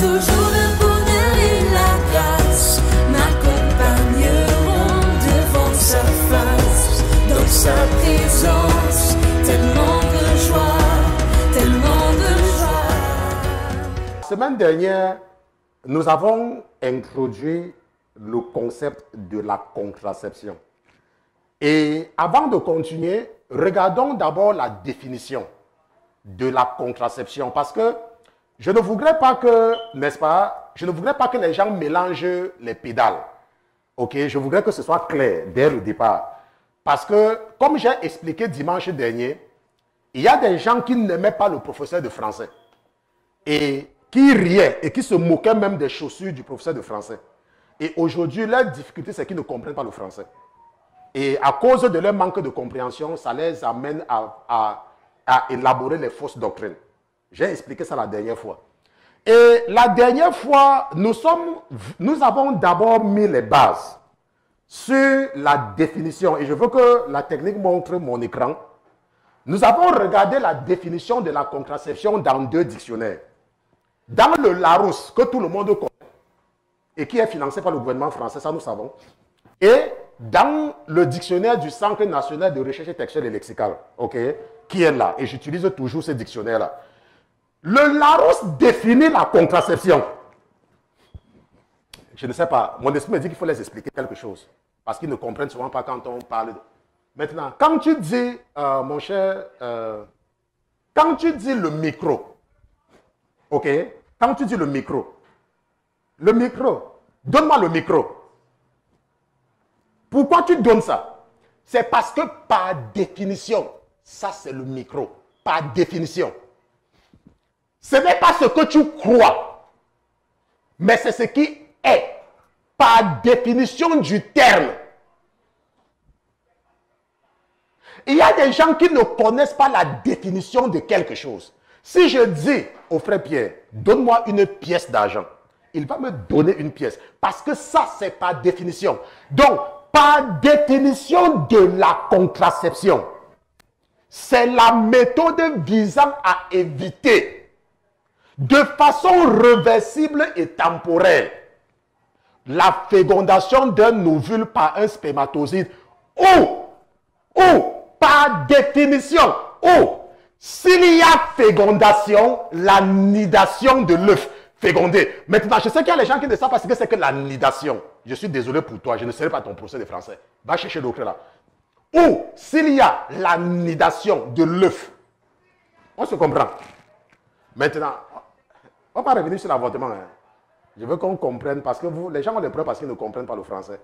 toujours le bonheur et la grâce m'accompagneront devant sa face, dans sa présence, tellement de joie, tellement de joie. La semaine dernière, nous avons introduit le concept de la contraception. Et avant de continuer, regardons d'abord la définition de la contraception, parce que je ne voudrais pas que, n'est-ce pas, je ne voudrais pas que les gens mélangent les pédales. Ok, je voudrais que ce soit clair dès le départ. Parce que, comme j'ai expliqué dimanche dernier, il y a des gens qui n'aimaient pas le professeur de français et qui riaient et qui se moquaient même des chaussures du professeur de français. Et aujourd'hui, leur difficulté, c'est qu'ils ne comprennent pas le français. Et à cause de leur manque de compréhension, ça les amène à élaborer les fausses doctrines. J'ai expliqué ça la dernière fois. Et la dernière fois, nous avons d'abord mis les bases sur la définition. Et je veux que la technique montre mon écran. Nous avons regardé la définition de la contraception dans 2 dictionnaires. Dans le Larousse, que tout le monde connaît, et qui est financé par le gouvernement français, ça nous savons. Et dans le dictionnaire du Centre national de recherche textuelle et lexicale, okay, qui est là, et j'utilise toujours ce dictionnaire-là. Le Larousse définit la contraception. Je ne sais pas, mon esprit me dit qu'il faut les expliquer quelque chose, parce qu'ils ne comprennent souvent pas quand on parle de... Maintenant, quand tu dis, mon cher, quand tu dis le micro, ok, quand tu dis le micro, donne-moi le micro. Pourquoi tu donnes ça? C'est parce que par définition, ça c'est le micro. Par définition. Ce n'est pas ce que tu crois, mais c'est ce qui est. Par définition du terme. Il y a des gens qui ne connaissent pas la définition de quelque chose. Si je dis au frère Pierre, donne-moi une pièce d'argent, il va me donner une pièce. Parce que ça, c'est par définition. Donc, par définition de la contraception, c'est la méthode visant à éviter, de façon réversible et temporaire, la fécondation d'un ovule par un spermatozoïde ou, par définition, s'il y a fécondation, la nidation de l'œuf. Fécondé. Maintenant, je sais qu'il y a les gens qui ne savent pas ce que c'est que la nidation. Je suis désolé pour toi, je ne serai pas ton professeur de français. Va chercher l'autre là. Ou s'il y a la nidation de l'œuf. On se comprend. Maintenant, on va revenir sur l'avortement. Hein. Je veux qu'on comprenne parce que les gens ont des preuves parce qu'ils ne comprennent pas le français.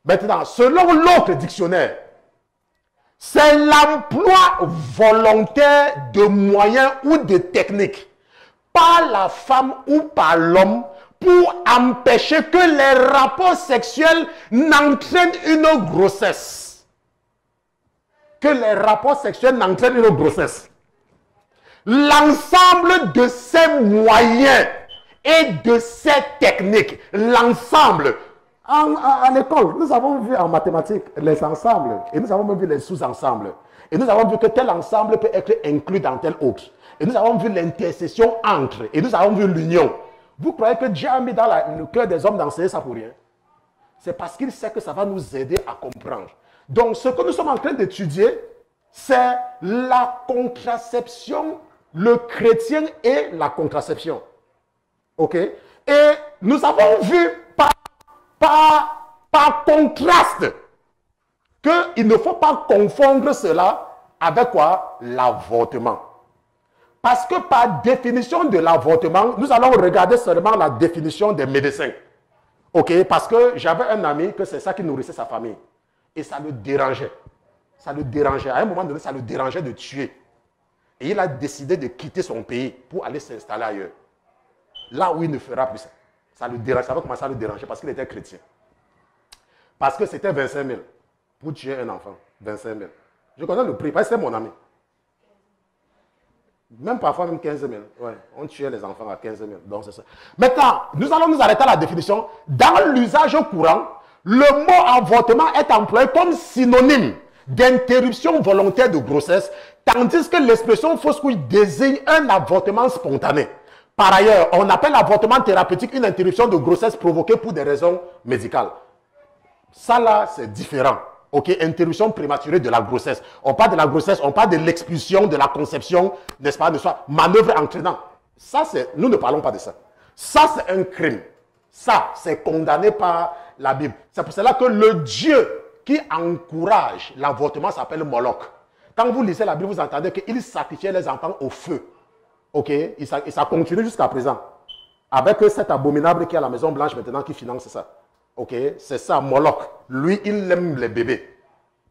Maintenant, selon l'autre dictionnaire, c'est l'emploi volontaire de moyens ou de techniques par la femme ou par l'homme pour empêcher que les rapports sexuels n'entraînent une grossesse. Que les rapports sexuels n'entraînent une grossesse. L'ensemble de ces moyens et de ces techniques, l'ensemble. À l'école, nous avons vu en mathématiques les ensembles et nous avons même vu les sous-ensembles. Et nous avons vu que tel ensemble peut être inclus dans tel autre. Et nous avons vu l'intercession entre. Et nous avons vu l'union. Vous croyez que Dieu a mis dans le cœur des hommes d'enseigner ça pour rien? C'est parce qu'il sait que ça va nous aider à comprendre. Donc, ce que nous sommes en train d'étudier, c'est la contraception, le chrétien et la contraception. OK? Et nous avons vu par contraste qu'il ne faut pas confondre cela avec quoi? L'avortement. Parce que par définition de l'avortement, nous allons regarder seulement la définition des médecins. Ok? Parce que j'avais un ami que c'est ça qui nourrissait sa famille. Et ça le dérangeait. Ça le dérangeait. À un moment donné, ça le dérangeait de tuer. Et il a décidé de quitter son pays pour aller s'installer ailleurs. Là où il ne fera plus ça. Ça le dérangeait. Ça va commencer à le déranger parce qu'il était chrétien. Parce que c'était 25 000 pour tuer un enfant. 25 000. Je connais le prix parce que c'est mon ami. Même parfois, même 15 000. Ouais, on tuait les enfants à 15 000. Donc, c'est ça. Maintenant, nous allons nous arrêter à la définition. Dans l'usage courant, le mot avortement est employé comme synonyme d'interruption volontaire de grossesse, tandis que l'expression fausse couche désigne un avortement spontané. Par ailleurs, on appelle l'avortement thérapeutique une interruption de grossesse provoquée pour des raisons médicales. Ça là, c'est différent. Ok, interruption prématurée de la grossesse. On parle de la grossesse, on parle de l'expulsion, de la conception, n'est-ce pas, manœuvre entraînant. Ça, nous ne parlons pas de ça. Ça, c'est un crime. Ça, c'est condamné par la Bible. C'est pour cela que le Dieu qui encourage l'avortement s'appelle Moloch. Quand vous lisez la Bible, vous entendez qu'il sacrifiait les enfants au feu. Ok, et ça continue jusqu'à présent. Avec cet abominable qui est à la Maison Blanche maintenant qui finance ça. Ok, c'est ça, Moloch. Lui, il aime les bébés.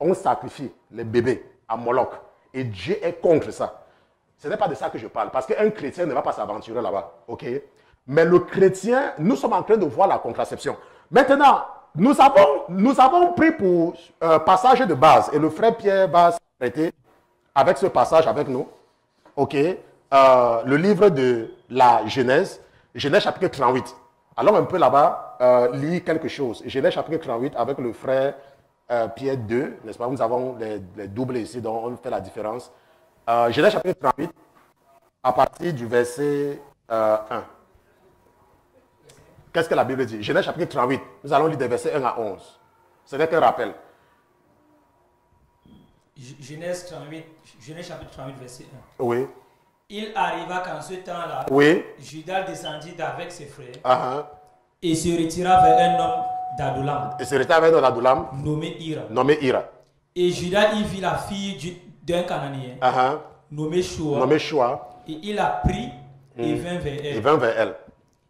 On sacrifie les bébés à Moloch. Et Dieu est contre ça. Ce n'est pas de ça que je parle. Parce qu'un chrétien ne va pas s'aventurer là-bas. Ok, mais le chrétien, nous sommes en train de voir la contraception. Maintenant, nous avons pris pour passage de base. Et le frère Pierre va s'arrêter avec ce passage avec nous. Ok, le livre de la Genèse. Genèse chapitre 38. Allons un peu là-bas, lire quelque chose. Genèse chapitre 38 avec le frère Pierre 2, n'est-ce pas? Nous avons les doubles ici, donc on fait la différence. Genèse chapitre 38, à partir du verset 1. Qu'est-ce que la Bible dit? Genèse chapitre 38, nous allons lire des versets 1 à 11. Ce n'est qu'un rappel. Genèse chapitre 38, verset 1. Oui. Il arriva qu'en ce temps-là, oui. Judas descendit avec ses frères et se retira vers un homme d'Adulam. Et se retira vers un homme d'Adulam nommé Ira. Et Judas y vit la fille d'un Cananéen nommé Shoa. Et il la prit et vint vers elle.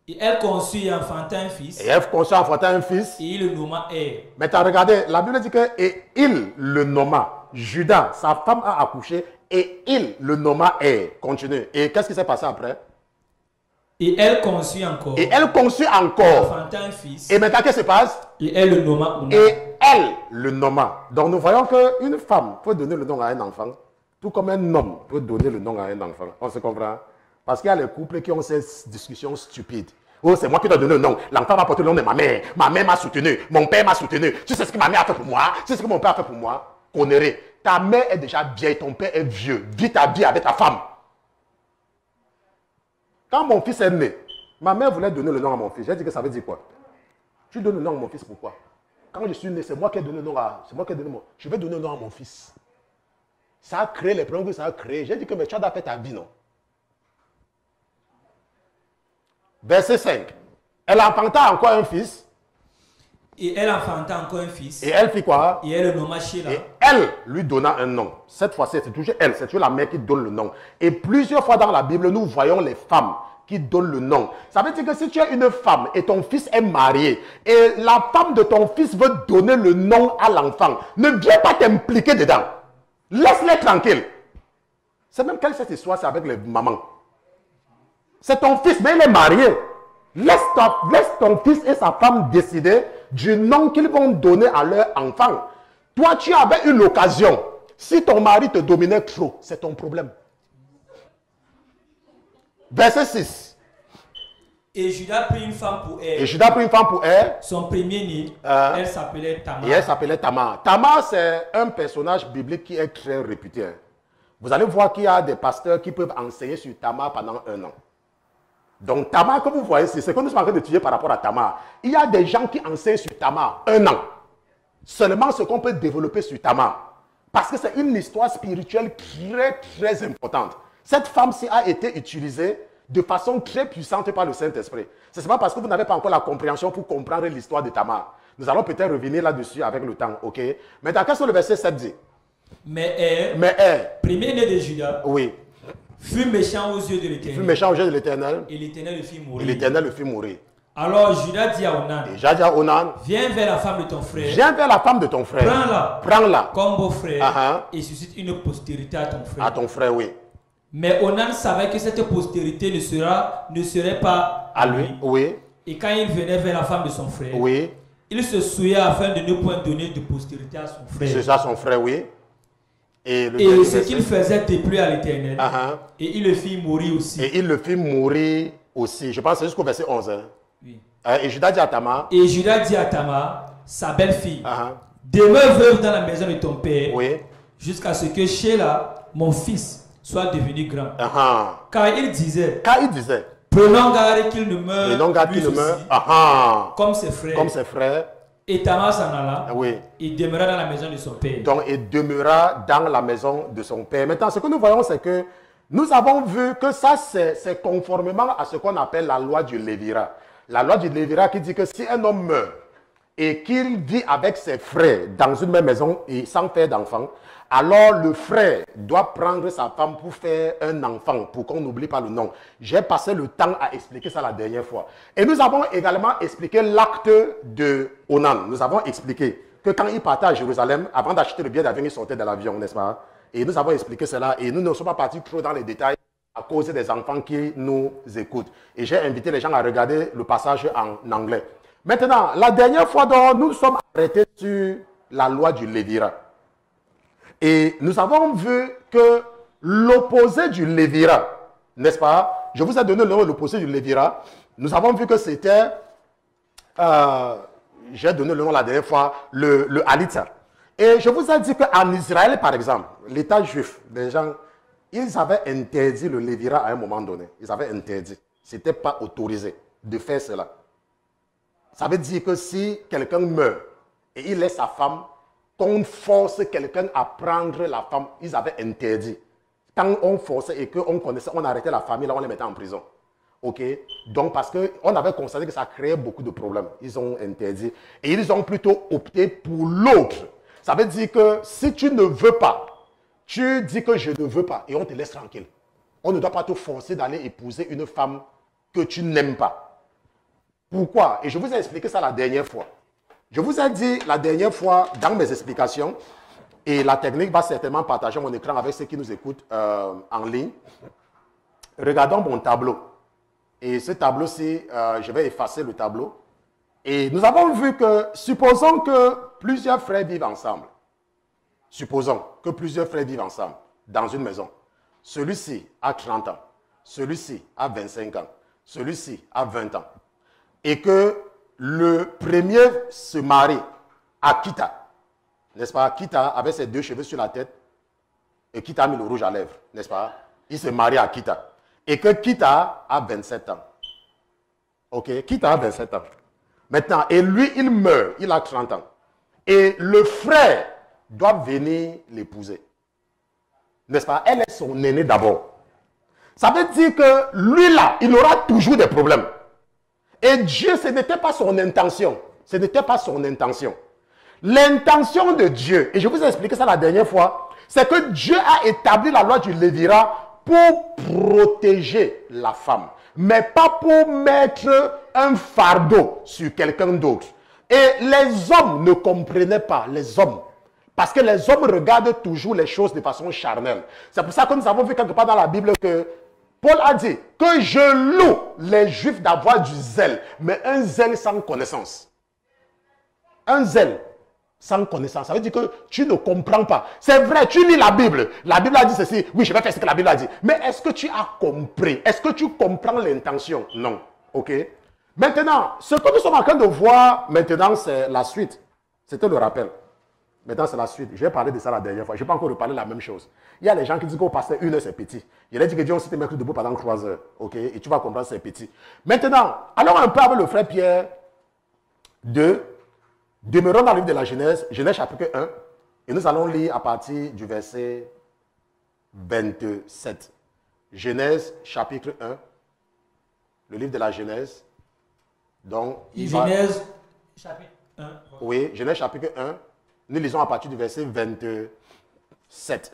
Et elle conçut et enfanta un fils. Et il le nomma Er. Maintenant, regardez, la Bible dit que et il le nomma. Judas, sa femme a accouché et il le nomma Er. Continue. Et qu'est-ce qui s'est passé après? Et elle conçut encore. Enfanta un fils. Et maintenant, qu'est-ce qui se passe? Et elle le nomma Onan. Et elle le nomma. Donc, nous voyons qu'une femme peut donner le nom à un enfant, tout comme un homme peut donner le nom à un enfant. On se comprend? Parce qu'il y a les couples qui ont ces discussions stupides. Oh, c'est moi qui dois donner le nom. L'enfant va porter le nom de ma mère. Ma mère m'a soutenu. Mon père m'a soutenu. Tu sais ce que ma mère a fait pour moi? Tu sais ce que mon père a fait pour moi? Connerie. Ta mère est déjà vieille. Ton père est vieux. Vis ta vie avec ta femme. Quand mon fils est né, ma mère voulait donner le nom à mon fils. J'ai dit que ça veut dire quoi? Tu donnes le nom à mon fils, pourquoi? Quand je suis né, c'est moi qui ai donné le nom à... C'est moi qui ai donné mon... Je vais donner le nom à mon fils. Ça a créé les problèmes que ça a créé. J'ai dit que mais tu as fait ta vie, non? Verset 5. Elle enfanta encore un fils. Et elle enfanta encore un fils. Et elle fit quoi? Et elle le nomma Sheila. Et elle lui donna un nom. Cette fois-ci, c'est toujours elle, c'est toujours la mère qui donne le nom. Et plusieurs fois dans la Bible, nous voyons les femmes qui donnent le nom. Ça veut dire que si tu es une femme et ton fils est marié, et la femme de ton fils veut donner le nom à l'enfant, ne viens pas t'impliquer dedans. Laisse-les tranquilles. C'est même quelle cette histoire, c'est avec les mamans. C'est ton fils, mais il est marié. Laisse ton fils et sa femme décider du nom qu'ils vont donner à leur enfant. Toi, tu avais eu l'occasion. Si ton mari te dominait trop, c'est ton problème. Verset 6. Et Judas prit une femme pour elle. Son premier-né, elle s'appelait Tamar. Et elle s'appelait Tamar. Tamar, c'est un personnage biblique qui est très réputé. Vous allez voir qu'il y a des pasteurs qui peuvent enseigner sur Tamar pendant 1 an. Donc Tamar, comme vous voyez, c'est ce que nous sommes en train d'étudier par rapport à Tamar. Il y a des gens qui enseignent sur Tamar 1 an. Seulement ce qu'on peut développer sur Tamar. Parce que c'est une histoire spirituelle très, très importante. Cette femme-ci a été utilisée de façon très puissante par le Saint-Esprit. Ce n'est pas parce que vous n'avez pas encore la compréhension pour comprendre l'histoire de Tamar. Nous allons peut-être revenir là-dessus avec le temps, ok? Maintenant, qu'est-ce que le verset 7 dit? Mais premier-né de Judas, oui, fut méchant aux yeux de l'Éternel. Et l'Éternel le fit mourir. Alors Judas dit à Onan, viens vers la femme de ton frère. Prends-la comme beau-frère et suscite une postérité à ton frère. Oui. Mais Onan savait que cette postérité ne serait pas à lui. Oui. Et quand il venait vers la femme de son frère, oui, il se souillait afin de ne point donner de postérité à son frère. C'est ça, son frère, oui. Et ce qu'il faisait déplut à l'Éternel. Et il le fit mourir aussi. Je pense que c'est jusqu'au verset 11. Oui. Et Judas dit à Tamar, sa belle-fille, demeure veuve dans la maison de ton père, oui, jusqu'à ce que Sheila, mon fils, soit devenu grand. Car il disait, Prenons garde qu'il ne meure comme ses frères. Et Tamar s'en alla. Oui. Il demeura dans la maison de son père. Donc, il demeura dans la maison de son père. Maintenant, ce que nous voyons, c'est que nous avons vu que ça, c'est conformément à ce qu'on appelle la loi du Lévira. La loi du Lévira qui dit que si un homme meurt et qu'il vit avec ses frères dans une même maison et sans père d'enfant, alors le frère doit prendre sa femme pour faire un enfant, pour qu'on n'oublie pas le nom. J'ai passé le temps à expliquer ça la dernière fois. Et nous avons également expliqué l'acte de Onan. Nous avons expliqué que quand il partait à Jérusalem, avant d'acheter le billet d'avion, il sortait de l'avion, n'est-ce pas? Et nous avons expliqué cela et nous ne sommes pas partis trop dans les détails à cause des enfants qui nous écoutent. Et j'ai invité les gens à regarder le passage en anglais. Maintenant, la dernière fois dont nous sommes arrêtés sur la loi du Lévira. Et nous avons vu que l'opposé du Lévira, n'est-ce pas? Je vous ai donné l'opposé du Lévira. Nous avons vu que c'était, j'ai donné le nom la dernière fois, le Halitha. Et je vous ai dit qu'en Israël, par exemple, l'État juif, les gens, ils avaient interdit le Lévira à un moment donné. Ils avaient interdit. Ce n'était pas autorisé de faire cela. Ça veut dire que si quelqu'un meurt et il laisse sa femme, qu'on force quelqu'un à prendre la femme, ils avaient interdit. Quand on forçait et qu'on connaissait, on arrêtait la famille, là on les mettait en prison. Ok? Donc parce qu'on avait constaté que ça créait beaucoup de problèmes. Ils ont interdit. Et ils ont plutôt opté pour l'autre. Ça veut dire que si tu ne veux pas, tu dis que je ne veux pas et on te laisse tranquille. On ne doit pas te forcer d'aller épouser une femme que tu n'aimes pas. Pourquoi? Et je vous ai expliqué ça la dernière fois. Je vous ai dit la dernière fois dans mes explications, et la technique va certainement partager mon écran avec ceux qui nous écoutent en ligne. Regardons mon tableau. Et ce tableau-ci, je vais effacer le tableau. Et nous avons vu que, supposons que plusieurs frères vivent ensemble. Supposons que plusieurs frères vivent ensemble dans une maison. Celui-ci a 30 ans, celui-ci a 25 ans, celui-ci a 20 ans. Et que le premier se marie à Kita, n'est-ce pas? Kita avait ses 2 cheveux sur la tête et Kita a mis le rouge à lèvres, n'est-ce pas? Il se marie à Kita. Et que Kita a 27 ans. Ok, Kita a 27 ans. Maintenant, et lui, il meurt, il a 30 ans. Et le frère doit venir l'épouser. N'est-ce pas? Elle est son aînée d'abord. Ça veut dire que lui là, il aura toujours des problèmes. Et Dieu, ce n'était pas son intention. Ce n'était pas son intention. L'intention de Dieu, et je vous ai expliqué ça la dernière fois, c'est que Dieu a établi la loi du Lévira pour protéger la femme, mais pas pour mettre un fardeau sur quelqu'un d'autre. Et les hommes ne comprenaient pas, les hommes. Parce que les hommes regardent toujours les choses de façon charnelle. C'est pour ça que nous avons vu quelque part dans la Bible que Paul a dit que je loue les Juifs d'avoir du zèle, mais un zèle sans connaissance. Un zèle sans connaissance. Ça veut dire que tu ne comprends pas. C'est vrai, tu lis la Bible. La Bible a dit ceci. Oui, je vais faire ce que la Bible a dit. Mais est-ce que tu as compris? Est-ce que tu comprends l'intention? Non. Ok? Maintenant, ce que nous sommes en train de voir maintenant, c'est la suite. C'était le rappel. Maintenant, c'est la suite. Je vais parler de ça la dernière fois. Je n'ai pas encore reparlé la même chose. Il y a des gens qui disent qu'au pasteur, 1 heure, c'est petit. Je leur ai dit que Dieu, on s'était mis debout pendant 3 heures. Ok? Et tu vas comprendre, c'est petit. Maintenant, allons un peu avec le frère Pierre 2. Demeurons dans le livre de la Genèse, Genèse chapitre 1. Et nous allons lire à partir du verset 27. Genèse chapitre 1. Le livre de la Genèse. Donc, Genèse chapitre 1. Oui, Genèse chapitre 1. Nous lisons à partir du verset 27.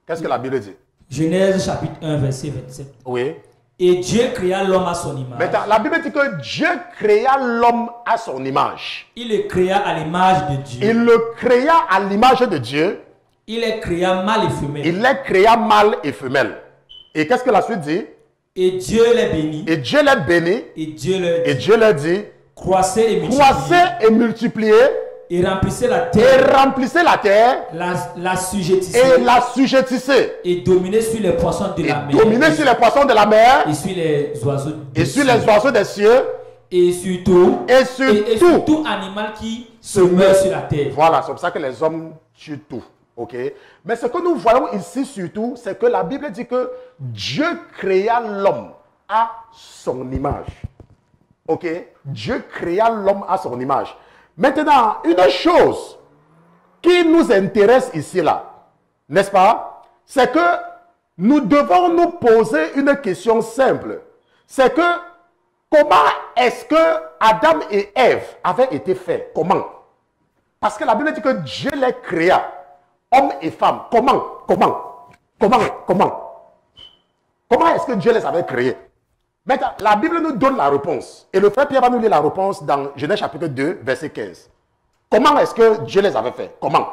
Qu'est-ce que la Bible dit? Genèse chapitre 1, verset 27. Oui. Et Dieu créa l'homme à son image. Maintenant, la Bible dit que Dieu créa l'homme à son image. Il le créa à l'image de Dieu. Il le créa à l'image de Dieu. Il les créa mâle et femelle. Il les créa mâle et femelle. Et qu'est-ce que la suite dit? Et Dieu les bénit. Et Dieu les bénit. Et Dieu leur dit, croissez et multipliez. Et remplissez la terre. La sujettissez. Et la sujettissez. Et dominez sur les poissons de la mer. Dominez sur les poissons de la mer. Et sur les oiseaux des cieux. Et sur tout animal qui se meurt sur la terre. Voilà, c'est pour ça que les hommes tuent tout. Ok? Mais ce que nous voyons ici surtout, c'est que la Bible dit que Dieu créa l'homme à son image. Ok? Dieu créa l'homme à son image. Maintenant, une chose qui nous intéresse ici, là, n'est-ce pas? C'est que nous devons nous poser une question simple. C'est que comment est-ce que Adam et Ève avaient été faits? Comment? Parce que la Bible dit que Dieu les créa, hommes et femmes. Comment est-ce que Dieu les avait créés? Maintenant, la Bible nous donne la réponse. Et le frère Pierre va nous lire la réponse dans Genèse chapitre 2, verset 15. Comment est-ce que Dieu les avait fait? Comment?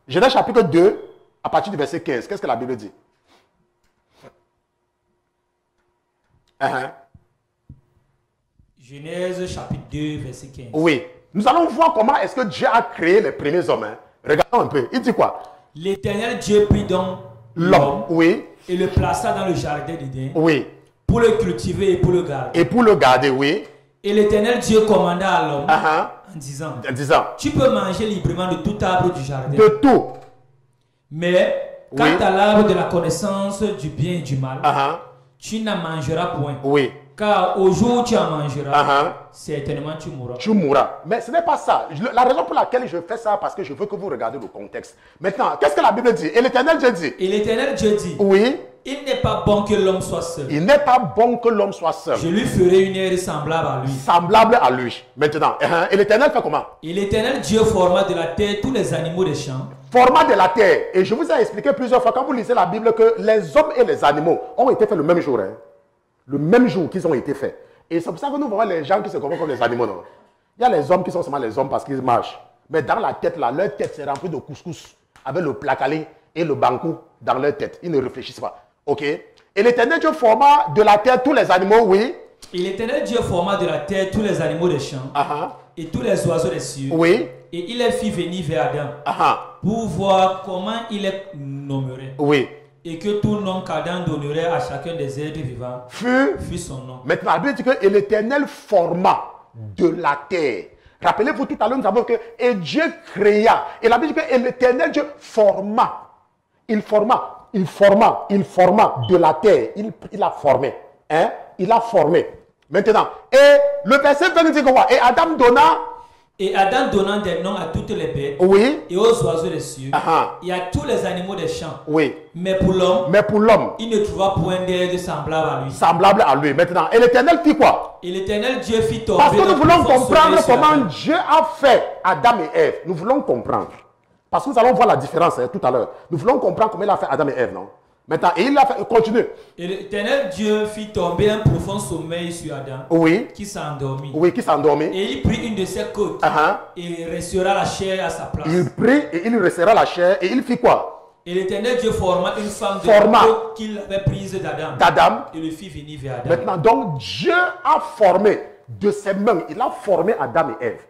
Genèse chapitre 2, à partir du verset 15. Qu'est-ce que la Bible dit? Genèse chapitre 2, verset 15. Oui. Nous allons voir comment est-ce que Dieu a créé les premiers hommes. Regardons un peu. Il dit quoi? L'Éternel Dieu prit donc l'homme, oui, et le plaça dans le jardin d'Éden. Oui. Pour le cultiver et pour le garder. Et pour le garder, oui. Et l'Éternel Dieu commanda à l'homme en disant, tu peux manger librement de tout arbre du jardin. De tout. Mais quant à l'arbre de la connaissance du bien et du mal, tu n'en mangeras point. Oui. Car au jour où tu en mangeras, certainement tu mourras. Tu mourras. Mais ce n'est pas ça. La raison pour laquelle je fais ça, parce que je veux que vous regardiez le contexte. Maintenant, qu'est-ce que la Bible dit? Et l'Éternel Dieu dit. Et l'Éternel Dieu dit. Oui. Il n'est pas bon que l'homme soit seul. Il n'est pas bon que l'homme soit seul. Je lui ferai une aire semblable à lui. Semblable à lui. Maintenant, et l'Éternel fait comment? Et l'Éternel Dieu forma de la terre tous les animaux des champs. Format de la terre. Et je vous ai expliqué plusieurs fois, quand vous lisez la Bible, que les hommes et les animaux ont été faits le même jour. Le même jour qu'ils ont été faits. Et c'est pour ça que nous voyons les gens qui se comportent comme les animaux. Non? Il y a les hommes qui sont seulement les hommes parce qu'ils marchent. Mais dans la tête, là, leur tête s'est remplie de couscous avec le placalé et le bankou dans leur tête. Ils ne réfléchissent pas. Ok? Et l'Éternel Dieu forma de la terre tous les animaux, oui. Et l'Éternel Dieu forma de la terre tous les animaux des champs et tous les oiseaux des cieux. Oui. Et il les fit venir vers Adam pour voir comment il les nommerait. Oui. Et que tout nom qu'Adam donnerait à chacun des êtres vivants fut son nom. Maintenant, la Bible dit que l'Éternel forma de la terre. Rappelez-vous tout à l'heure, nous savons que et Dieu créa. Et la Bible dit que l'Éternel Dieu forma. Il forma de la terre. Il a formé. Hein? Il a formé. Maintenant, et le verset 20 dit quoi? Et Adam donna. Et Adam donnant des noms à toutes les bêtes, oui, et aux oiseaux des cieux, et à tous les animaux des champs. Oui. Mais pour l'homme, il ne trouva point d'aide semblable à lui. Semblable à lui. Maintenant, et l'Éternel fit quoi? Et l'Éternel Dieu fit tomber. Parce que nous voulons comprendre comment Dieu a fait Adam et Ève. Nous voulons comprendre. Parce que nous allons voir la différence tout à l'heure. Nous voulons comprendre comment il a fait Adam et Ève, non? Maintenant, et il a fait, continue. Et l'Éternel Dieu fit tomber un profond sommeil sur Adam. Oui. Qui s'endormit. Oui, qui s'endormit. Et il prit une de ses côtes. Et restera la chair à sa place. Il prit et il restera la chair et il fit quoi? Et l'Éternel Dieu forma une femme de la côte qu'il avait prise d'Adam. Et le fit venir vers Adam. Maintenant, donc, Dieu a formé de ses mains, il a formé Adam et Ève.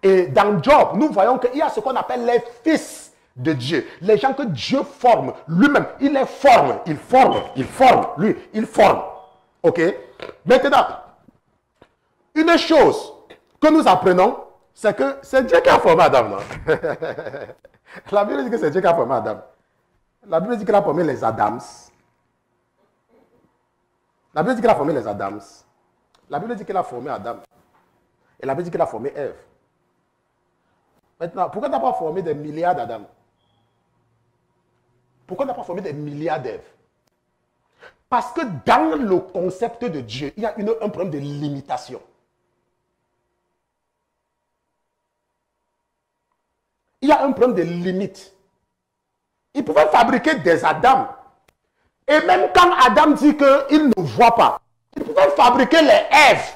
Et dans Job, nous voyons qu'il y a ce qu'on appelle les fils de Dieu. Les gens que Dieu forme lui-même. Il les forme. Il forme. Lui, il forme. Ok? Maintenant, une chose que nous apprenons, c'est que c'est Dieu qui a formé Adam. Non? La Bible dit que c'est Dieu qui a formé Adam. La Bible dit qu'il a formé les Adams. La Bible dit qu'il a formé les Adams. La Bible dit qu'il a formé Adam. Et la Bible dit qu'il a formé Ève. Maintenant, pourquoi tu n'as pas formé des milliards d'Adam? Pourquoi tu n'as pas formé des milliards d'Ève? Parce que dans le concept de Dieu, il y a un problème de limitation. Il y a un problème de limite. Il pouvait fabriquer des Adams. Et même quand Adam dit qu'il ne voit pas, il pouvait fabriquer les Èves.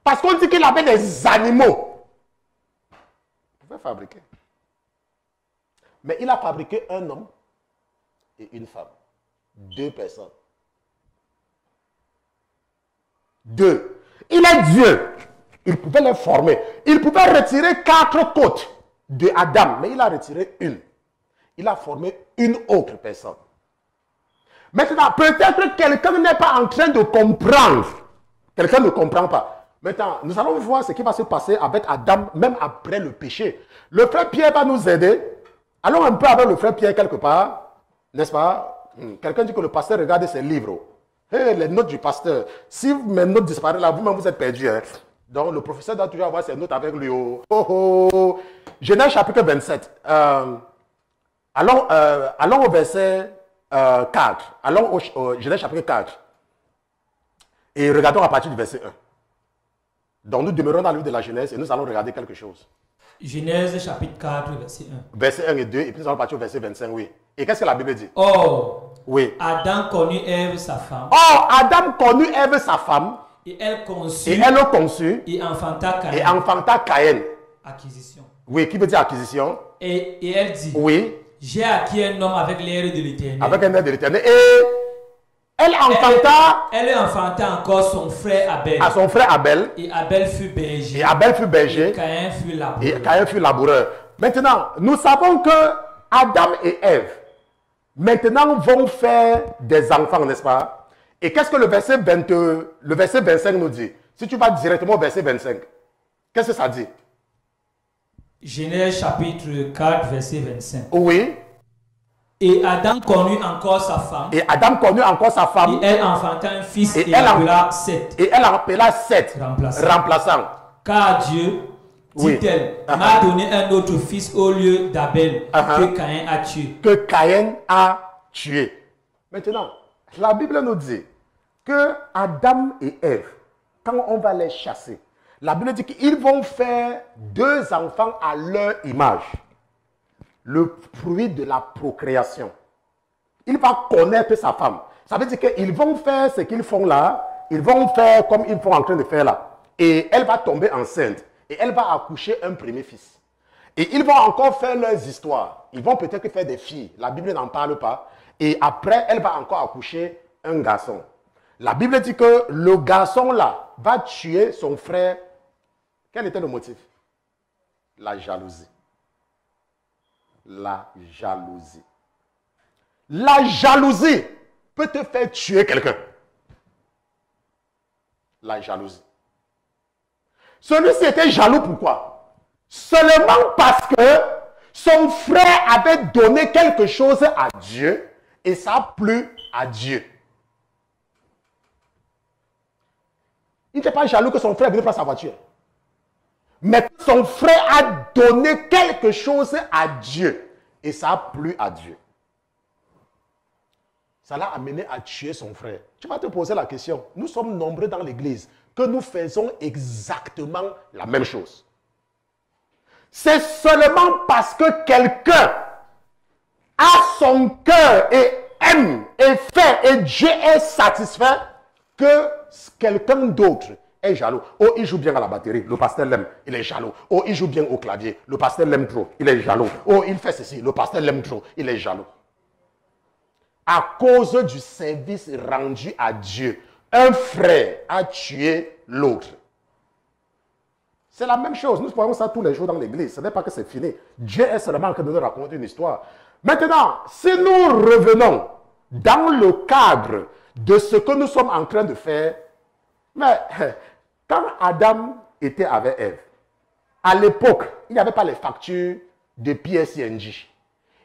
Parce qu'on dit qu'il avait des animaux. Il pouvait fabriquer. Mais il a fabriqué un homme et une femme. 2 personnes. 2. Il est Dieu. Il pouvait les former. Il pouvait retirer 4 côtes de Adam, mais il a retiré une. Il a formé une autre personne. Maintenant, peut-être que quelqu'un n'est pas en train de comprendre. Quelqu'un ne comprend pas. Maintenant, nous allons voir ce qui va se passer avec Adam, même après le péché. Le frère Pierre va nous aider Allons un peu avec le frère Pierre quelque part, n'est-ce pas? Quelqu'un dit que le pasteur regarde ses livres. Hey, les notes du pasteur. Si mes notes disparaissent là, vous-même vous êtes perdu. Hein? Donc le professeur doit toujours avoir ses notes avec lui. Oh, oh, oh. Genèse chapitre 27. Allons au verset 4. Allons au Genèse chapitre 4. Et regardons à partir du verset 1. Donc nous demeurons dans le livre de la Genèse et nous allons regarder quelque chose. Genèse chapitre 4, verset 1. Verset 1 et 2, et puis nous allons partir au verset 25, oui. Et qu'est-ce que la Bible dit? Oh, oui. Adam connut Ève, sa femme. Oh, Adam connut Ève, sa femme. Et elle conçut. Et elle le conçut. Et enfanta Caïn. Et enfanta Caïn. Acquisition. Oui, qui veut dire acquisition? Et elle dit. Oui. J'ai acquis un homme avec l'air de l'Éternel. Avec un air de l'Éternel. Et elle enfanta. Elle enfanta encore son frère Abel. À son frère Abel. Et Abel fut berger. Et Abel fut berger. Et Caïn fut laboureur. Et Caïn fut laboureur. Maintenant, nous savons que Adam et Ève, maintenant, vont faire des enfants, n'est-ce pas? Et qu'est-ce que le verset 25 nous dit? Si tu vas directement au verset 25, qu'est-ce que ça dit? Genèse chapitre 4, verset 25. Oui. Et Adam connut encore sa femme. Et Adam connut encore sa femme. Et elle enfanta un fils et l'appela Seth. Et elle appela Seth, remplaçant. Car Dieu, dit-elle, m'a donné un autre fils au lieu d'Abel que Caïn a tué. Que Caïn a tué. Maintenant, la Bible nous dit que Adam et Ève, quand on va les chasser, la Bible dit qu'ils vont faire 2 enfants à leur image. Le fruit de la procréation. Il va connaître sa femme. Ça veut dire qu'ils vont faire ce qu'ils font là. Ils vont faire comme ils sont en train de faire là. Et elle va tomber enceinte. Et elle va accoucher un premier fils. Et ils vont encore faire leurs histoires. Ils vont peut-être faire des filles. La Bible n'en parle pas. Et après, elle va encore accoucher un garçon. La Bible dit que le garçon là va tuer son frère. Quel était le motif? La jalousie. La jalousie. La jalousie peut te faire tuer quelqu'un. La jalousie. Celui-ci était jaloux pourquoi? Seulement parce que son frère avait donné quelque chose à Dieu et ça a plu à Dieu. Il n'était pas jaloux que son frère venait prendre sa voiture. Mais son frère a donné quelque chose à Dieu. Et ça a plu à Dieu. Ça l'a amené à tuer son frère. Tu vas te poser la question. Nous sommes nombreux dans l'église que nous faisons exactement la même chose. C'est seulement parce que quelqu'un a son cœur et aime et fait et Dieu est satisfait que quelqu'un d'autre est jaloux. Oh, il joue bien à la batterie, le pasteur l'aime, il est jaloux. Oh, il joue bien au clavier, le pasteur l'aime trop, il est jaloux. Oh, il fait ceci, le pasteur l'aime trop, il est jaloux. À cause du service rendu à Dieu, un frère a tué l'autre. C'est la même chose, nous voyons ça tous les jours dans l'église, ce n'est pas que c'est fini. Dieu est seulement en train de nous raconter une histoire. Maintenant, si nous revenons dans le cadre de ce que nous sommes en train de faire, mais quand Adam était avec Ève, à l'époque, il n'y avait pas les factures de PSNJ.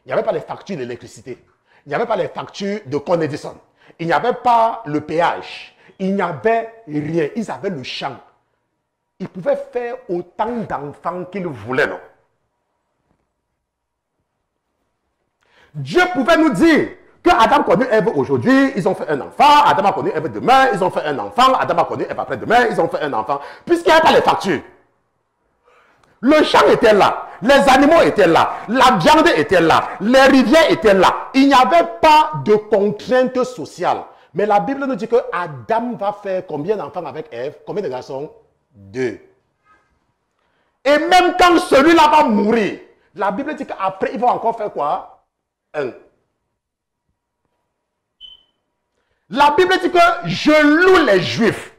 Il n'y avait pas les factures d'électricité. Il n'y avait pas les factures de Con Edison. Il n'y avait pas le péage. Il n'y avait rien. Ils avaient le champ. Ils pouvaient faire autant d'enfants qu'ils voulaient, non? Dieu pouvait nous dire que Adam connaît Ève aujourd'hui, ils ont fait un enfant. Adam a connu Ève demain, ils ont fait un enfant. Adam a connu Ève après-demain, ils ont fait un enfant. Puisqu'il n'y avait pas les factures. Le champ était là, les animaux étaient là, la viande était là, les rivières étaient là. Il n'y avait pas de contraintes sociales. Mais la Bible nous dit que Adam va faire combien d'enfants avec Ève? Combien de garçons? 2. Et même quand celui-là va mourir, la Bible dit qu'après, ils vont encore faire quoi? 1. La Bible dit que je loue les Juifs,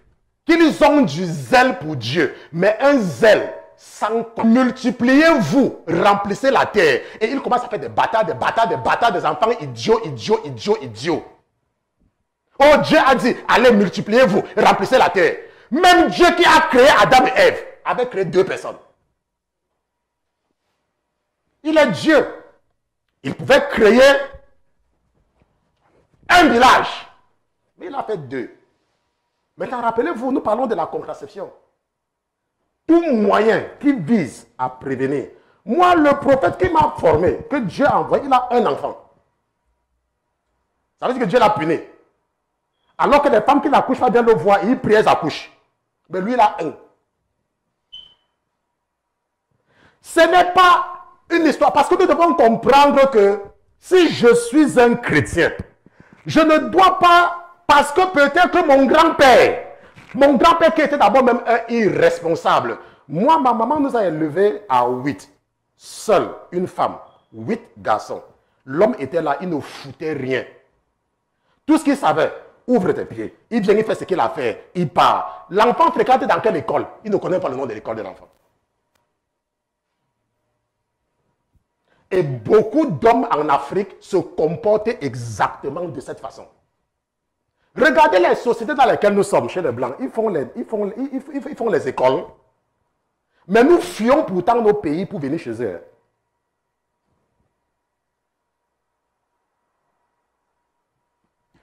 qu'ils ont du zèle pour Dieu, mais un zèle sans multipliez-vous, remplissez la terre. Et ils commencent à faire des bâtards, des enfants idiots. Oh, Dieu a dit, allez multipliez-vous, remplissez la terre. Même Dieu qui a créé Adam et Ève avait créé 2 personnes. Il est Dieu. Il pouvait créer un village. Mais il a fait 2. Maintenant, rappelez-vous, nous parlons de la contraception. Tout moyen qui vise à prévenir. Moi, le prophète qui m'a formé, que Dieu a envoyé, il a un enfant. Ça veut dire que Dieu l'a puni. Alors que les femmes qui n'accouchent pas bien le voient, ils prient, elles accouchent. Mais lui, il a un. Ce n'est pas une histoire, parce que nous devons comprendre que si je suis un chrétien, je ne dois pas, parce que peut-être mon grand-père qui était d'abord même un irresponsable. Moi, ma maman nous a élevés à 8. Seule, une femme, 8 garçons. L'homme était là, il ne foutait rien. Tout ce qu'il savait, ouvre tes pieds. Il vient, il fait ce qu'il a fait, il part. L'enfant fréquente dans quelle école? Il ne connaît pas le nom de l'école de l'enfant. Et beaucoup d'hommes en Afrique se comportent exactement de cette façon. Regardez les sociétés dans lesquelles nous sommes, chez les Blancs. Ils font les écoles. Mais nous fuyons pourtant nos pays pour venir chez eux.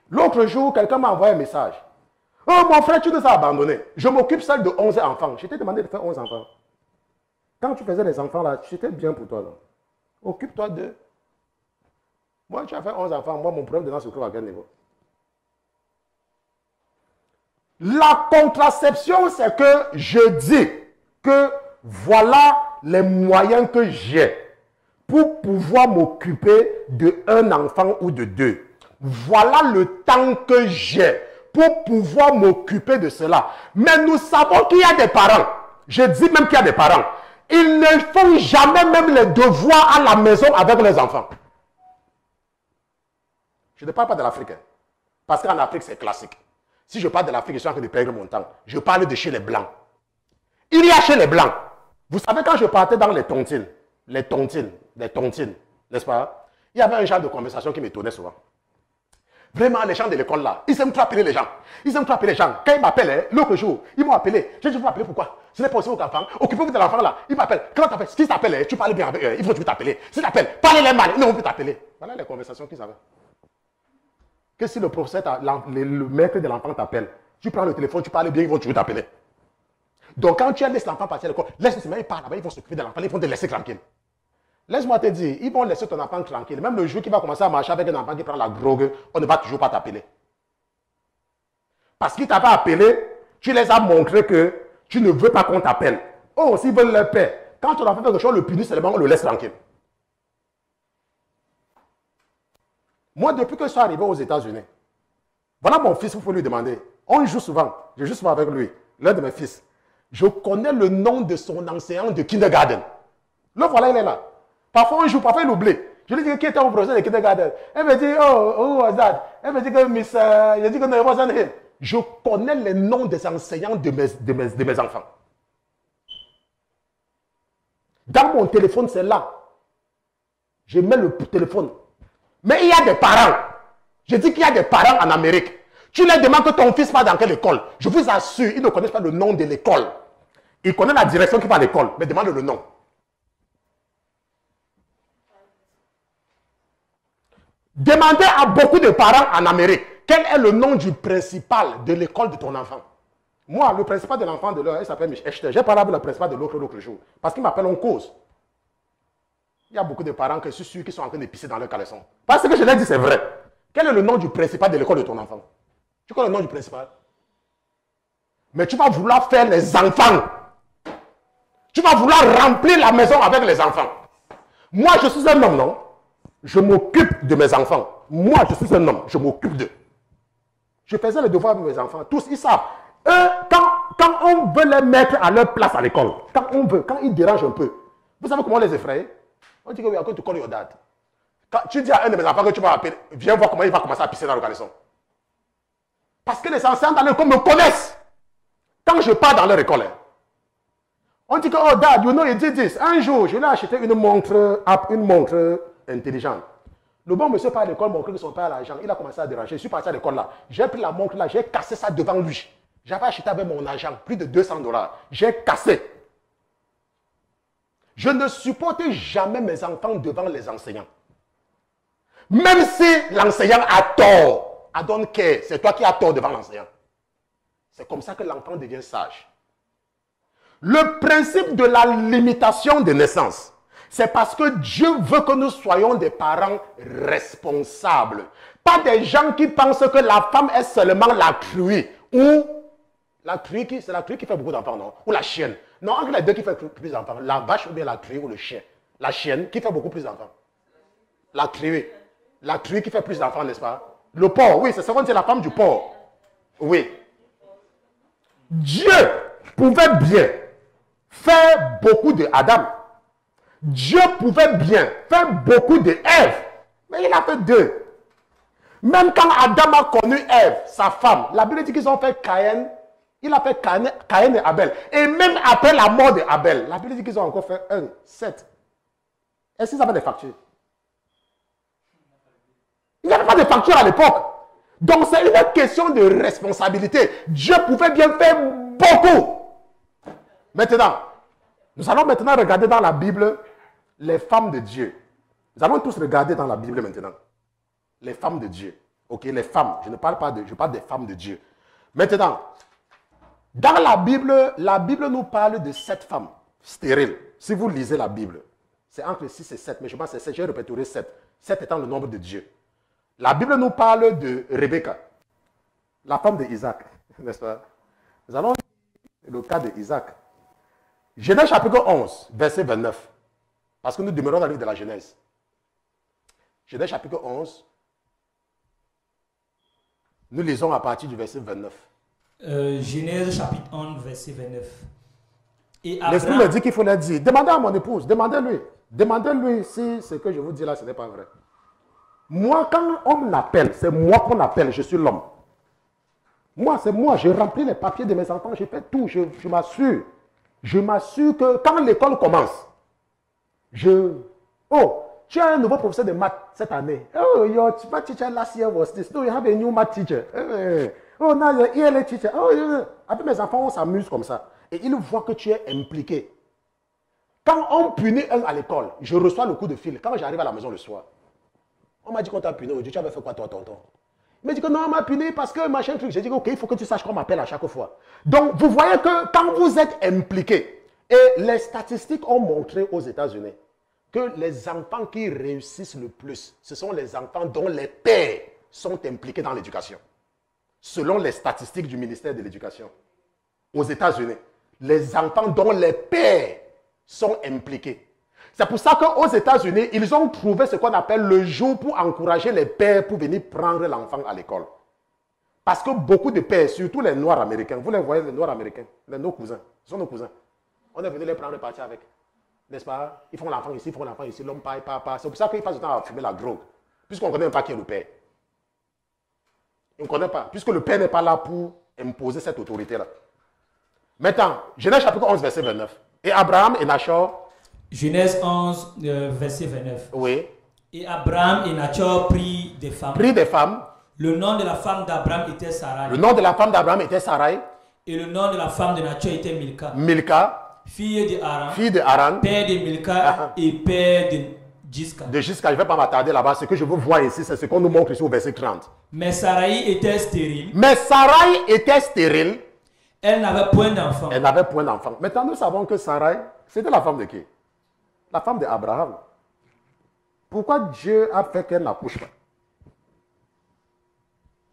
L'autre jour, quelqu'un m'a envoyé un message. Oh, mon frère, tu nous as abandonnés. Je m'occupe seul de 11 enfants. Je t'ai demandé de faire 11 enfants. Quand tu faisais les enfants là, c'était bien pour toi. Là. Occupe-toi d'eux. Moi, tu as fait 11 enfants. Moi, mon problème dedans se trouve à quel niveau? La contraception, c'est que je dis que voilà les moyens que j'ai pour pouvoir m'occuper d'un enfant ou de 2. Voilà le temps que j'ai pour pouvoir m'occuper de cela. Mais nous savons qu'il y a des parents. Je dis même qu'il y a des parents. Ils ne font jamais même les devoirs à la maison avec les enfants. Je ne parle pas de l'Afrique. Parce qu'en Afrique, c'est classique. Si je parle de l'Afrique, je suis en train de perdre mon temps. Je parle de chez les Blancs. Il y a chez les Blancs. Vous savez, quand je partais dans les tontines, n'est-ce pas? Il y avait un genre de conversation qui m'étonnait souvent. Vraiment, les gens de l'école là, ils aiment trop appeler les gens. Quand ils m'appellent, l'autre jour, ils m'ont appelé. Je dis, vous m'appelez pourquoi? Ce n'est pas aussi vos enfants. Occupez-vous de l'enfant là. Ils m'appellent. Quand tu appelles, si t'appelles, tu parles bien avec eux. Ils vont t'appeler. Si t'appelles, parlez-les mal. Ils ne vont plus t'appeler. Voilà les conversations qu'ils avaient. Que si le professeur, le maître de l'enfant t'appelle, tu prends le téléphone, tu parles bien, ils vont toujours t'appeler. Donc quand tu laisses l'enfant partir à l'école, laisse-les, ils parlent là-bas, ils vont s'occuper de l'enfant, ils vont te laisser tranquille. Laisse-moi te dire, ils vont laisser ton enfant tranquille. Même le jour qu'il va commencer à marcher avec un enfant qui prend la drogue, on ne va toujours pas t'appeler. Parce qu'il t'avait appelé, tu les as montré que tu ne veux pas qu'on t'appelle. Oh, s'ils veulent leur paix, quand on a fait quelque chose, le punit seulement, on le laisse tranquille. Moi, depuis que je suis arrivé aux États-Unis, voilà mon fils, il faut lui demander. On joue souvent, je joue souvent avec lui, l'un de mes fils. Je connais le nom de son enseignant de kindergarten. Le voilà, il est là. Parfois, on joue, parfois, il oublie. Je lui dis qui était mon professeur de kindergarten. Elle me dit, oh, who was that? Elle me dit que Miss, je dis que no, it wasn't him. Je connais les noms des enseignants de mes enfants. Dans mon téléphone, c'est là. Je mets le téléphone. Mais il y a des parents. Je dis qu'il y a des parents en Amérique. Tu leur demandes que ton fils va dans quelle école. Je vous assure, ils ne connaissent pas le nom de l'école. Ils connaissent la direction qui va à l'école, mais demandent le nom. Demandez à beaucoup de parents en Amérique quel est le nom du principal de l'école de ton enfant. Moi, le principal de l'enfant de l'heure, il s'appelle Mich Echter. J'ai parlé avec le principal de l'autre jour. Parce qu'il m'appelle en cause. Il y a beaucoup de parents que je suis sûr qui sont en train de pisser dans leur caleçon. Parce que je l'ai dit, c'est vrai. Quel est le nom du principal de l'école de ton enfant? Tu connais le nom du principal? Mais tu vas vouloir faire les enfants. Tu vas vouloir remplir la maison avec les enfants. Moi, je suis un homme, non? Je m'occupe de mes enfants. Moi, je suis un homme. Je m'occupe d'eux. Je faisais les devoirs avec mes enfants. Tous, ils savent. Eux, quand on veut les mettre à leur place à l'école, quand ils dérangent un peu, vous savez comment les effrayer? On dit que we are going to call your dad. Quand tu dis à un de mes enfants que tu vas appeler, viens voir comment il va commencer à pisser dans le caleçon. Parce que les enseignants dans l'école me connaissent. Quand je pars dans leur école, on dit que, oh dad, you know you did this. Un jour, je lui ai acheté une montre intelligente. Le bon monsieur part à l'école, montrer que son père a l'argent. Il a commencé à déranger. Je suis parti à l'école là. J'ai pris la montre là, j'ai cassé ça devant lui. J'avais acheté avec mon argent, plus de 200 $. J'ai cassé. Je ne supporte jamais mes enfants devant les enseignants. Même si l'enseignant a tort, I don't care, c'est toi qui as tort devant l'enseignant. C'est comme ça que l'enfant devient sage. Le principe de la limitation de naissance, c'est parce que Dieu veut que nous soyons des parents responsables. Pas des gens qui pensent que la femme est seulement la truie. Ou la truie, c'est la truie qui fait beaucoup d'enfants, non? Ou la chienne. Non, entre les deux qui fait plus d'enfants. La vache ou bien la truie ou le chien. La chienne qui fait beaucoup plus d'enfants. La truie. La truie qui fait plus d'enfants, n'est-ce pas? Le porc, oui, c'est ce qu'on dit, la femme du porc. Oui. Dieu pouvait bien faire beaucoup de Adam. Dieu pouvait bien faire beaucoup de Ève. Mais il a fait deux. Même quand Adam a connu Ève, sa femme, la Bible dit qu'ils ont fait Caïn. Il a fait Caïn et Abel. Et même après la mort de Abel, la Bible dit qu'ils ont encore fait 1, 7. Est-ce qu'ils avaient des factures? Il n'y avait pas de factures à l'époque. Donc c'est une question de responsabilité. Dieu pouvait bien faire beaucoup. Maintenant, nous allons maintenant regarder dans la Bible les femmes de Dieu. Nous allons tous regarder dans la Bible maintenant. Les femmes de Dieu. Ok, les femmes. Je ne parle pas de, je parle des femmes de Dieu. Maintenant, dans la Bible nous parle de 7 femmes stériles. Si vous lisez la Bible, c'est entre 6 et 7, mais je pense que c'est 7, je répéterai 7. 7 étant le nombre de Dieu. La Bible nous parle de Rebecca, la femme d'Isaac, n'est-ce pas? Nous allons le cas d'Isaac. Genèse chapitre 11, verset 29. Parce que nous demeurons dans le livre de la Genèse. Genèse chapitre 11. Nous lisons à partir du verset 29. Genèse chapitre 11, verset 29. L'Esprit me dit qu'il faut le dire. Demandez à mon épouse, demandez-lui. Demandez-lui si ce que je vous dis là, ce n'est pas vrai. Moi, quand on m'appelle, c'est moi qu'on appelle, je suis l'homme. Moi, c'est moi, je remplis les papiers de mes enfants, je fais tout, je m'assure. Je m'assure que quand l'école commence, oh, tu as un nouveau professeur de maths cette année. Oh, your math teacher last year was this. No, you have a new math teacher. Oh, now you're ELA teacher. Oh, après mes enfants, on s'amuse comme ça. Et ils voient que tu es impliqué. Quand on punit un à l'école, je reçois le coup de fil. Quand j'arrive à la maison le soir, on m'a dit qu'on t'a puni. Tu avais fait quoi toi, tonton? Il m'a dit que non, on m'a puni parce que machin truc. J'ai dit ok, il faut que tu saches qu'on m'appelle à chaque fois. Donc, vous voyez que quand vous êtes impliqué, et les statistiques ont montré aux États-Unis que les enfants qui réussissent le plus, ce sont les enfants dont les pères sont impliqués dans l'éducation. Selon les statistiques du ministère de l'Éducation. Aux États-Unis, les enfants dont les pères sont impliqués. C'est pour ça qu'aux États-Unis, ils ont trouvé ce qu'on appelle le jour pour encourager les pères pour venir prendre l'enfant à l'école. Parce que beaucoup de pères, surtout les Noirs américains, vous les voyez, les Noirs américains, nos cousins, ce sont nos cousins. On est venu les prendre et partir avec. N'est-ce pas? Ils font l'enfant ici, ils font l'enfant ici, l'homme paille, papa. C'est pour ça qu'ils passent du temps à fumer la drogue. Puisqu'on ne connaît pas qui est le père. On ne connaît pas. Puisque le père n'est pas là pour imposer cette autorité-là. Maintenant, Genèse chapitre 11, verset 29. Et Abraham et Nachor. Genèse 11, verset 29. Oui. Et Abraham et Nachor prirent des femmes. Prirent des femmes. Le nom de la femme d'Abraham était Sarai. Le nom de la femme d'Abraham était Sarai. Et le nom de la femme de Nachor était Milka. Milka. Fille de Haran. Fille de Haran. Père de Milka et père de Jiska. De Jiska, je ne vais pas m'attarder là-bas. Ce que je veux voir ici, c'est ce qu'on nous montre ici au verset 30. Mais Sarai était stérile. Mais Sarai était stérile. Elle n'avait point d'enfant. Elle n'avait point d'enfant. Maintenant, nous savons que Sarai, c'était la femme de qui? La femme d'Abraham. Pourquoi Dieu a fait qu'elle n'accouche pas?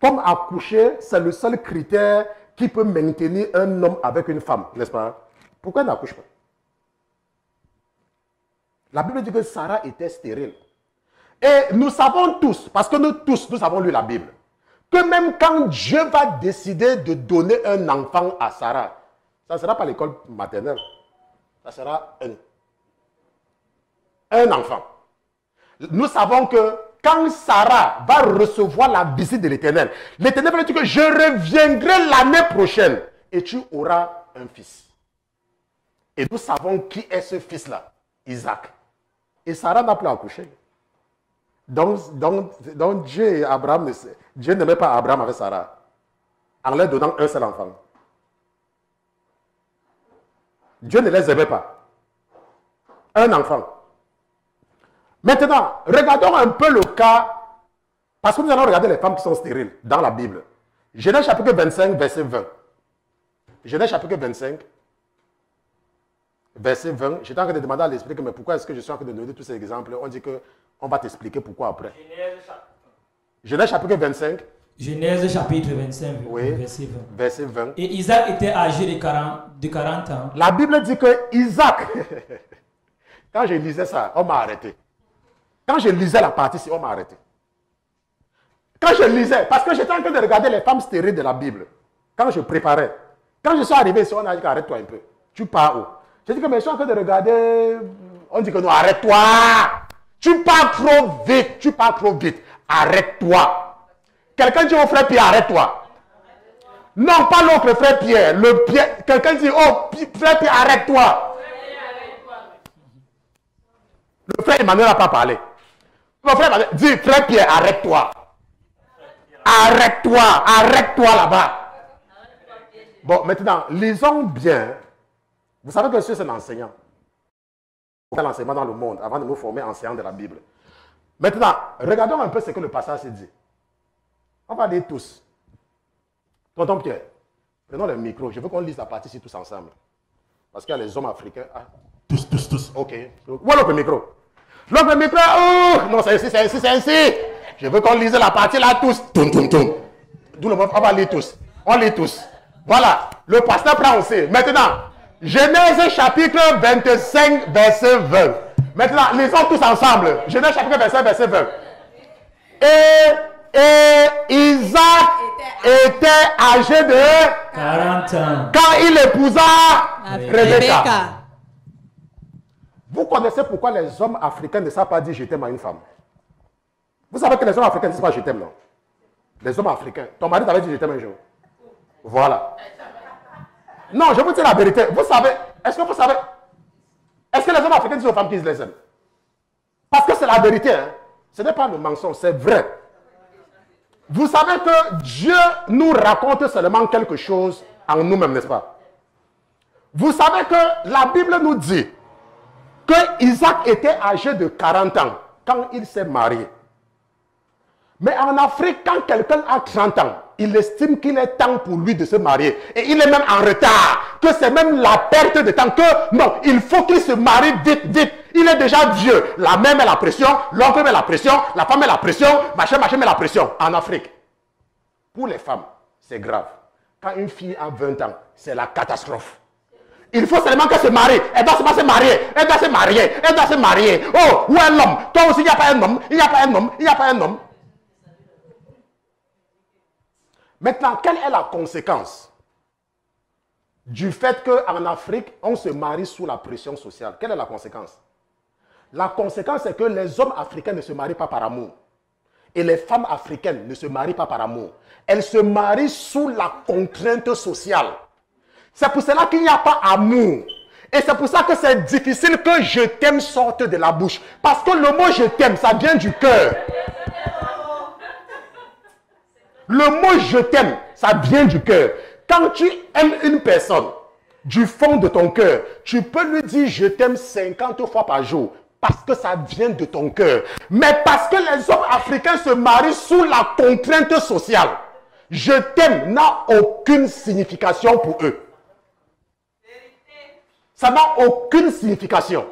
Comme accoucher, c'est le seul critère qui peut maintenir un homme avec une femme, n'est-ce pas? Pourquoi elle n'accouche pas? La Bible dit que Sarah était stérile. Et nous savons tous, parce que nous avons lu la Bible, que même quand Dieu va décider de donner un enfant à Sarah, ça ne sera pas l'école maternelle, ça sera un enfant. Nous savons que quand Sarah va recevoir la visite de l'Éternel, l'Éternel va dire que je reviendrai l'année prochaine et tu auras un fils. Et nous savons qui est ce fils-là, Isaac. Et Sarah n'a plus accouché. Donc Dieu et Abraham, Dieu n'aimait pas Abraham avec Sarah, en leur donnant un seul enfant. Dieu ne les aimait pas. Un enfant. Maintenant, regardons un peu le cas Parce que nous allons regarder les femmes qui sont stériles dans la Bible. Genèse chapitre 25, verset 20. Genèse chapitre 25, verset 20. J'étais en train de demander à l'esprit, mais pourquoi est-ce que je suis en train de donner tous ces exemples? On dit qu'on va t'expliquer pourquoi après. Genèse chapitre 25. Genèse chapitre 25, oui, verset 20. Et Isaac était âgé de 40 ans. La Bible dit que Isaac, quand je lisais ça, on m'a arrêté. Quand je lisais la partie, on m'a arrêté. Quand je lisais, parce que j'étais en train de regarder les femmes stériles de la Bible, quand je préparais, quand je suis arrivé ici, on a dit arrête-toi un peu. Tu pars où? J'ai dit que mais je suis en train de regarder, on dit que non, arrête-toi. Tu pars trop vite, tu pars trop vite. Arrête-toi. Quelqu'un dit au frère Pierre, arrête-toi. Non, pas l'autre frère Pierre. Quelqu'un dit, oh frère Pierre, arrête-toi. Le frère Emmanuel n'a pas parlé. Le frère Emmanuel dit, frère Pierre, arrête-toi. Arrête-toi, arrête-toi là-bas. Bon, maintenant, lisons bien. Vous savez que je suis un enseignant. On fait l'enseignement dans le monde avant de nous former enseignants de la Bible. Maintenant, regardons un peu ce que le passage dit. On va lire tous. Tonton Pierre, prenons le micro. Je veux qu'on lise la partie ici tous ensemble. Parce qu'il y a les hommes africains. Ah. Tous. Ok. Où est l'autre micro? L'autre micro, oh, non, c'est ici, c'est ici, c'est ici. Je veux qu'on lise la partie là tous. D'où le monde, on va lire tous. On lit tous. Voilà. Le pasteur prend aussi. Maintenant, Genèse chapitre 25, verset 20. Maintenant, lisons tous ensemble. Genèse chapitre 25, verset 20. Et Isaac était âgé de 40 ans quand il épousa Rebecca. Vous connaissez pourquoi les hommes africains ne savent pas dire je t'aime à une femme? Vous savez que les hommes africains ne disent pas je t'aime, non? Les hommes africains. Ton mari t'avait dit je t'aime un jour. Voilà. Non, je vous dis la vérité. Vous savez, est-ce que vous savez? Est-ce que les hommes africains disent aux femmes qu'ils les aiment? Parce que c'est la vérité. Hein? Ce n'est pas le mensonge, c'est vrai. Vous savez que Dieu nous raconte seulement quelque chose en nous-mêmes, n'est-ce pas? Vous savez que la Bible nous dit que Isaac était âgé de 40 ans quand il s'est marié. Mais en Afrique, quand quelqu'un a 30 ans, il estime qu'il est temps pour lui de se marier. Et il est même en retard. Que c'est même la perte de temps. Que non, il faut qu'il se marie vite, vite. Il est déjà vieux. La mère met la pression, l'oncle met la pression, la femme met la pression, machin met la pression. En Afrique, pour les femmes, c'est grave. Quand une fille a 20 ans, c'est la catastrophe. Il faut seulement qu'elle se marie. Elle doit se marier. Elle doit se marier. Elle doit se marier. Oh, où est l'homme? Toi aussi, il n'y a pas un homme. Il n'y a pas un homme. Il n'y a pas un homme. Maintenant, quelle est la conséquence du fait qu'en Afrique, on se marie sous la pression sociale? Quelle est la conséquence? La conséquence, c'est que les hommes africains ne se marient pas par amour. Et les femmes africaines ne se marient pas par amour. Elles se marient sous la contrainte sociale. C'est pour cela qu'il n'y a pas amour. Et c'est pour ça que c'est difficile que je t'aime sorte de la bouche. Parce que le mot je t'aime, ça vient du cœur. Le mot je t'aime, ça vient du cœur. Quand tu aimes une personne, du fond de ton cœur, tu peux lui dire je t'aime 50 fois par jour. Parce que ça vient de ton cœur. Mais parce que les hommes africains se marient sous la contrainte sociale. Je t'aime n'a aucune signification pour eux. Ça n'a aucune signification.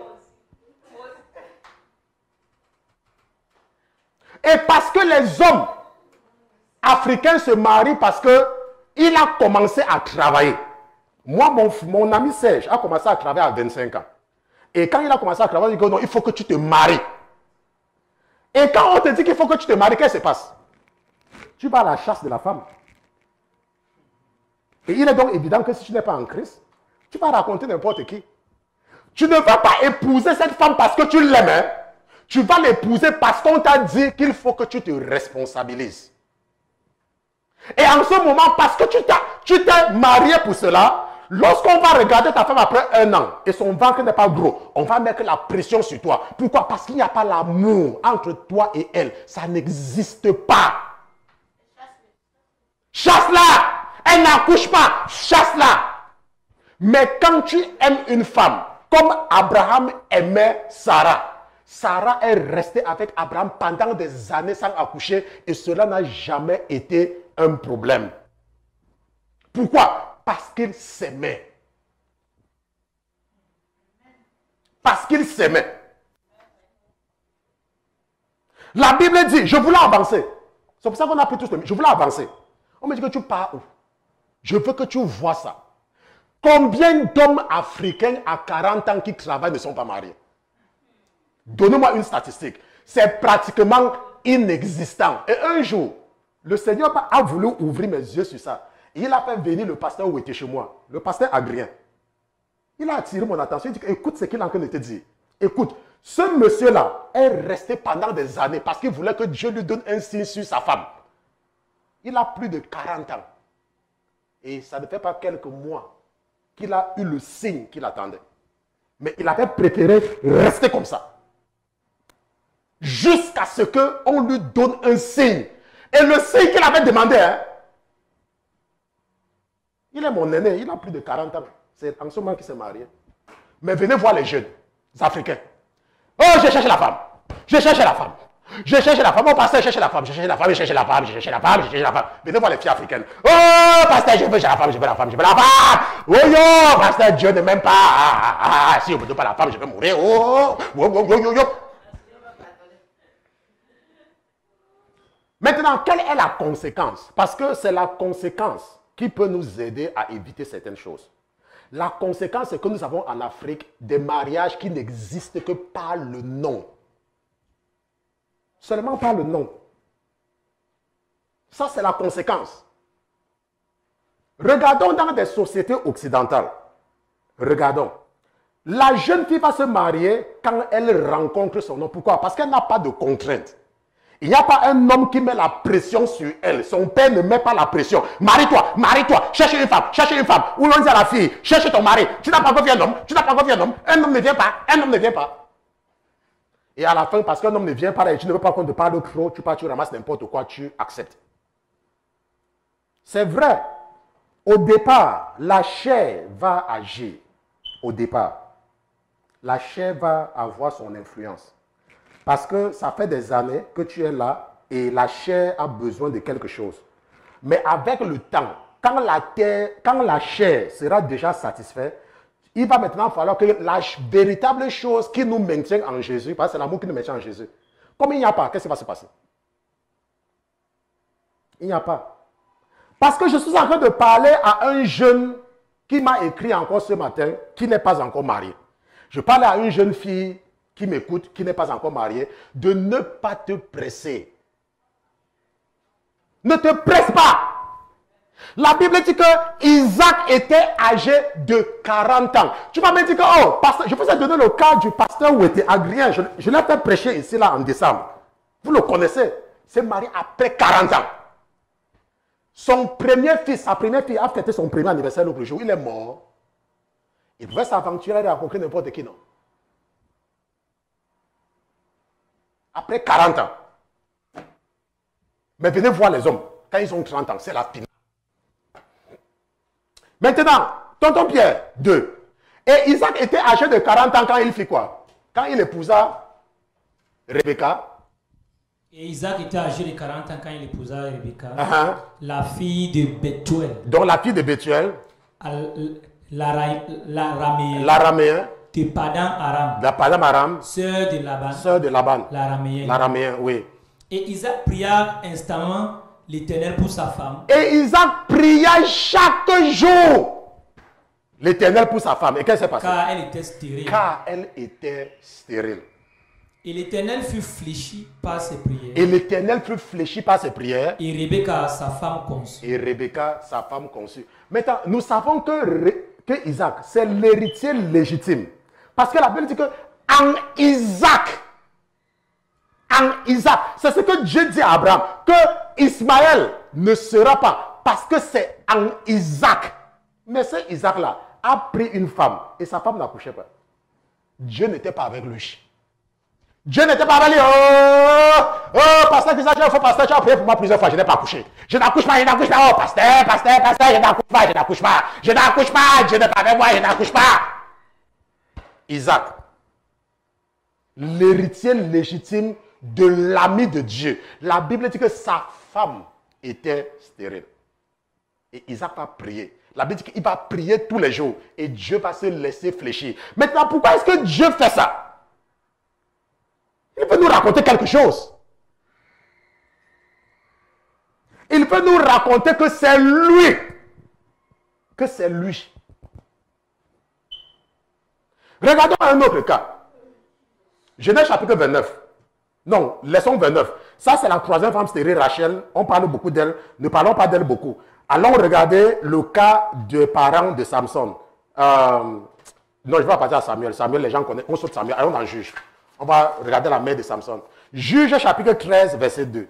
Et parce que les hommes africains se marient parce qu'il a commencé à travailler. Moi, mon ami Serge a commencé à travailler à 25 ans. Et quand il a commencé à travailler, il dit que non, il faut que tu te maries. Et quand on te dit qu'il faut que tu te maries, qu'est-ce qui se passe? Tu vas à la chasse de la femme. Et il est donc évident que si tu n'es pas en Christ, tu vas raconter n'importe qui. Tu ne vas pas épouser cette femme parce que tu l'aimes. Hein? Tu vas l'épouser parce qu'on t'a dit qu'il faut que tu te responsabilises. Et en ce moment, parce que tu t'es marié pour cela, lorsqu'on va regarder ta femme après 1 an et son ventre n'est pas gros, on va mettre la pression sur toi. Pourquoi? Parce qu'il n'y a pas l'amour entre toi et elle. Ça n'existe pas. Chasse-la! Elle n'accouche pas. Chasse-la! Mais quand tu aimes une femme, comme Abraham aimait Sarah, Sarah est restée avec Abraham pendant des années sans accoucher et cela n'a jamais été un problème. Pourquoi? Parce qu'ils s'aimaient. Parce qu'ils s'aimaient. La Bible dit, je voulais avancer. C'est pour ça qu'on a pris tous le... Je voulais avancer. On me dit que tu pars où? Je veux que tu vois ça. Combien d'hommes africains à 40 ans qui travaillent ne sont pas mariés? Donnez-moi une statistique. C'est pratiquement inexistant. Et un jour, le Seigneur a voulu ouvrir mes yeux sur ça. Il a fait venir le pasteur où était chez moi. Le pasteur Adrien. Il a attiré mon attention. Il dit, écoute ce qu'il est en train de te dire. Écoute, ce monsieur-là est resté pendant des années parce qu'il voulait que Dieu lui donne un signe sur sa femme. Il a plus de 40 ans. Et ça ne fait pas quelques mois qu'il a eu le signe qu'il attendait. Mais il avait préféré rester comme ça. Jusqu'à ce qu'on lui donne un signe. Et le signe qu'il avait demandé, hein, il est mon aîné, il a plus de 40 ans. C'est en ce moment qu'il s'est marié. Mais venez voir les jeunes africains. Oh, je cherche la femme. Je cherche la femme. Je cherche la femme. Oh, pasteur, je cherche la femme. Je cherche la femme. Je cherche la femme. Je cherche la femme. Je cherche la femme. Venez voir les filles africaines. Oh, pasteur, je veux la femme. Je veux la femme. Je veux la femme. Oh, yo, pasteur, Dieu ne m'aime pas. Si on ne me donne pas la femme, je vais mourir. Oh, yo. Maintenant, quelle est la conséquence? Parce que c'est la conséquence qui peut nous aider à éviter certaines choses. La conséquence, c'est que nous avons en Afrique des mariages qui n'existent que par le nom. Seulement par le nom. Ça, c'est la conséquence. Regardons dans des sociétés occidentales. Regardons. La jeune fille va se marier quand elle rencontre son homme. Pourquoi? Parce qu'elle n'a pas de contraintes. Il n'y a pas un homme qui met la pression sur elle. Son père ne met pas la pression. Marie-toi, cherche une femme. Ou l'on dit à la fille, cherche ton mari. Tu n'as pas encore vu un homme, Un homme ne vient pas, Et à la fin, parce qu'un homme ne vient pas et tu ne veux pas qu'on te parle trop, tu ramasses n'importe quoi, tu acceptes. C'est vrai. Au départ, la chair va agir. Au départ, la chair va avoir son influence. Parce que ça fait des années que tu es là et la chair a besoin de quelque chose. Mais avec le temps, quand la chair sera déjà satisfaite, il va maintenant falloir que la véritable chose qui nous maintient en Jésus, parce que c'est l'amour qui nous maintient en Jésus, comme il n'y a pas, qu'est-ce qui va se passer? Il n'y a pas. Parce que je suis en train de parler à un jeune qui m'a écrit encore ce matin, qui n'est pas encore marié. Je parle à une jeune fille qui m'écoute, qui n'est pas encore mariée, de ne pas te presser. Ne te presse pas. La Bible dit que Isaac était âgé de 40 ans. Tu vas me dire que, oh, pasteur, je vous ai donné le cas du pasteur où était Adrien. Je l'ai fait prêcher ici, là, en décembre. Vous le connaissez. Il s'est marié après 40 ans. Son premier fils, sa première fille a fêté son premier anniversaire l'autre jour. Il est mort. Il pouvait s'aventurer et rencontrer n'importe qui, non? Après 40 ans. Mais venez voir les hommes. Quand ils ont 30 ans, c'est la finale. Maintenant, tonton Pierre, 2. Et Isaac était âgé de 40 ans quand il fit quoi? Quand il épousa Rebecca. Et Isaac était âgé de 40 ans quand il épousa Rebecca, la fille de Bethuel. Donc la fille de Bethuel. L'araméen. De Padan Aram. Sœur de Laban. L'araméen, oui. Et Isaac pria instamment l'Éternel pour sa femme. Et Isaac pria chaque jour l'Éternel pour sa femme. Et qu'est-ce qui s'est passé? Car elle était stérile. Et l'Éternel fut fléchi par ses prières. Et Rebecca, sa femme conçut. Maintenant, nous savons que Isaac, c'est l'héritier légitime. Parce que la Bible dit que en Isaac, c'est ce que Dieu dit à Abraham, que Ismaël ne sera pas, parce que c'est en Isaac. Mais ce Isaac-là a pris une femme, et sa femme n'accouchait pas. Dieu n'était pas avec lui. Dieu n'était pas avec lui. Oh, pasteur, tu as prié pour moi plusieurs fois, je n'ai pas accouché. Je n'accouche pas. Oh, pasteur, je n'accouche pas. Dieu n'est pas avec moi, je n'accouche pas. Isaac. l'héritier légitime de l'ami de Dieu. La Bible dit que sa femme était stérile. Et Isaac va prier. La Bible dit qu'il va prier tous les jours. Et Dieu va se laisser fléchir. Maintenant, pourquoi est-ce que Dieu fait ça? Il veut nous raconter quelque chose. Il veut nous raconter que c'est lui. Que c'est lui. Regardons un autre cas. Genèse chapitre 29. Non, leçon 29. Ça, c'est la troisième femme stérile, Rachel. On parle beaucoup d'elle. Ne parlons pas d'elle beaucoup. Allons regarder le cas des parents de Samson. Non, je vais passer à Samuel. Samuel, les gens connaissent. On saute Samuel. Allons dans Juge. On va regarder la mère de Samson. Juge chapitre 13, verset 2.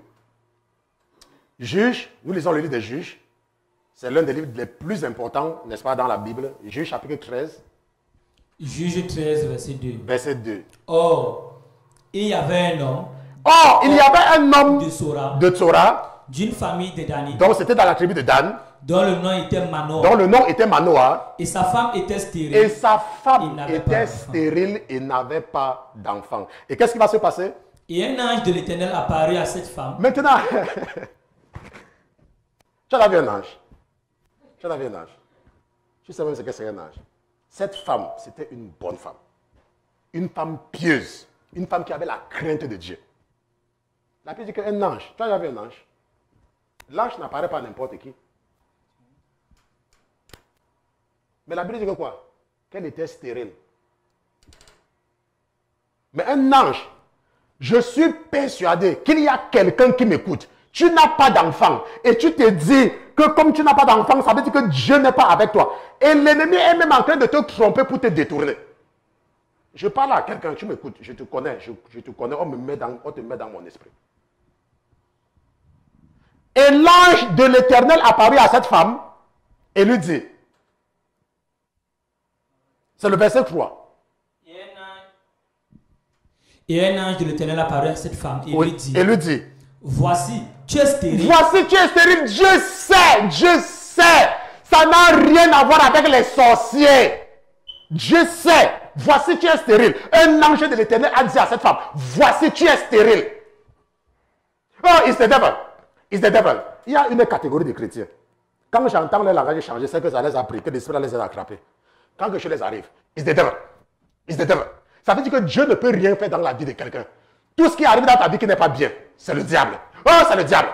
Juge, nous lisons le livre des Juges. C'est l'un des livres les plus importants, n'est-ce pas, dans la Bible. Juge chapitre 13. Juge 13, verset 2. Verset 2. Or, il y avait un homme. Or, il y avait un homme de Tsora. D'une famille de Dani. Donc, c'était dans la tribu de Dan. Dont le nom était Manoah. Dont le nom était Manoah. Et sa femme était stérile. Et sa femme était stérile et n'avait pas d'enfant. Et qu'est-ce qui va se passer? Et un ange de l'Éternel apparut à cette femme. Maintenant, tu as vu un ange. Tu as vu un ange. Tu sais même ce que c'est un ange. Cette femme, c'était une bonne femme. Une femme pieuse. Une femme qui avait la crainte de Dieu. La Bible dit qu'un ange, tu as vu un ange. L'ange n'apparaît pas à n'importe qui. Mais la Bible dit que quoi? Qu'elle était stérile. Mais un ange, je suis persuadé qu'il y a quelqu'un qui m'écoute. Tu n'as pas d'enfant. Et tu te dis que comme tu n'as pas d'enfant, ça veut dire que Dieu n'est pas avec toi. Et l'ennemi est même en train de te tromper pour te détourner. Je parle à quelqu'un, tu m'écoutes, je te connais, je te connais, on te met dans mon esprit. Et l'ange de l'Éternel apparut à cette femme et lui dit, c'est le verset 3. Et un ange de l'Éternel apparut à cette femme et lui dit, voici, tu es stérile. Voici, tu es stérile. Dieu sait. Ça n'a rien à voir avec les sorciers. Dieu sait. Voici, tu es stérile. Un ange de l'Éternel a dit à cette femme, voici, tu es stérile. Oh, it's the devil. It's the devil. Il y a une catégorie de chrétiens. Quand j'entends leur langage changer, c'est que ça les a pris, que l'esprit les a attrapés. Quand que je les arrive, it's the devil. It's the devil. Ça veut dire que Dieu ne peut rien faire dans la vie de quelqu'un. Tout ce qui arrive dans ta vie qui n'est pas bien, c'est le diable. Oh, c'est le diable.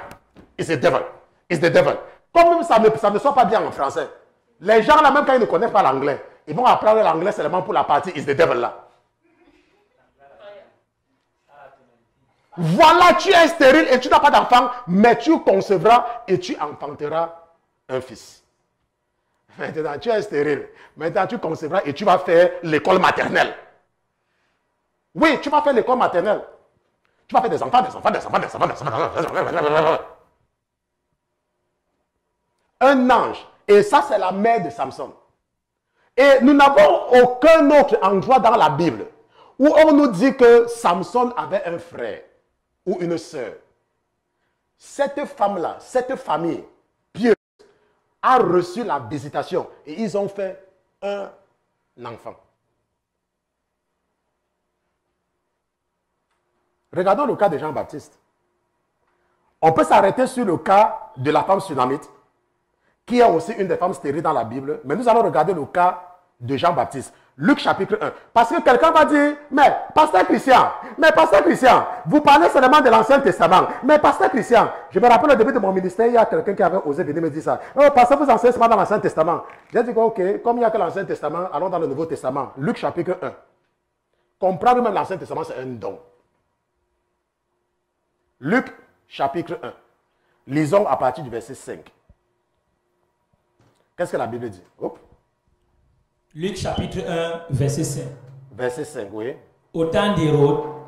It's the devil. It's the devil. Comme ça ne soit pas bien en français. Les gens là, même quand ils ne connaissent pas l'anglais, ils vont apprendre l'anglais seulement pour la partie it's the devil là. Voilà, tu es stérile et tu n'as pas d'enfant, mais tu concevras et tu enfanteras un fils. Maintenant, tu es stérile. Maintenant, tu concevras et tu vas faire l'école maternelle. Oui, tu vas faire l'école maternelle. Tu vas faire des enfants. Un ange. Et ça, c'est la mère de Samson. Et nous n'avons aucun autre endroit dans la Bible où on nous dit que Samson avait un frère ou une sœur. Cette femme-là, cette famille pieuse a reçu la visitation et ils ont fait un enfant. Regardons le cas de Jean-Baptiste. On peut s'arrêter sur le cas de la femme sunamite, qui est aussi une des femmes stériles dans la Bible, mais nous allons regarder le cas de Jean-Baptiste. Luc chapitre 1. Parce que quelqu'un va dire, mais pasteur Christian, vous parlez seulement de l'Ancien Testament. Mais pasteur Christian, je me rappelle au début de mon ministère, il y a quelqu'un qui avait osé venir me dire ça. Oh, pasteur, vous enseignez seulement dans l'Ancien Testament. J'ai dit, ok, comme il n'y a que l'Ancien Testament, allons dans le Nouveau Testament. Luc chapitre 1. Comprendre même l'Ancien Testament, c'est un don. Luc chapitre 1. Lisons à partir du verset 5. Qu'est-ce que la Bible dit? Hop. Luc chapitre 1, verset 5. Verset 5, oui. Au temps d'Hérode,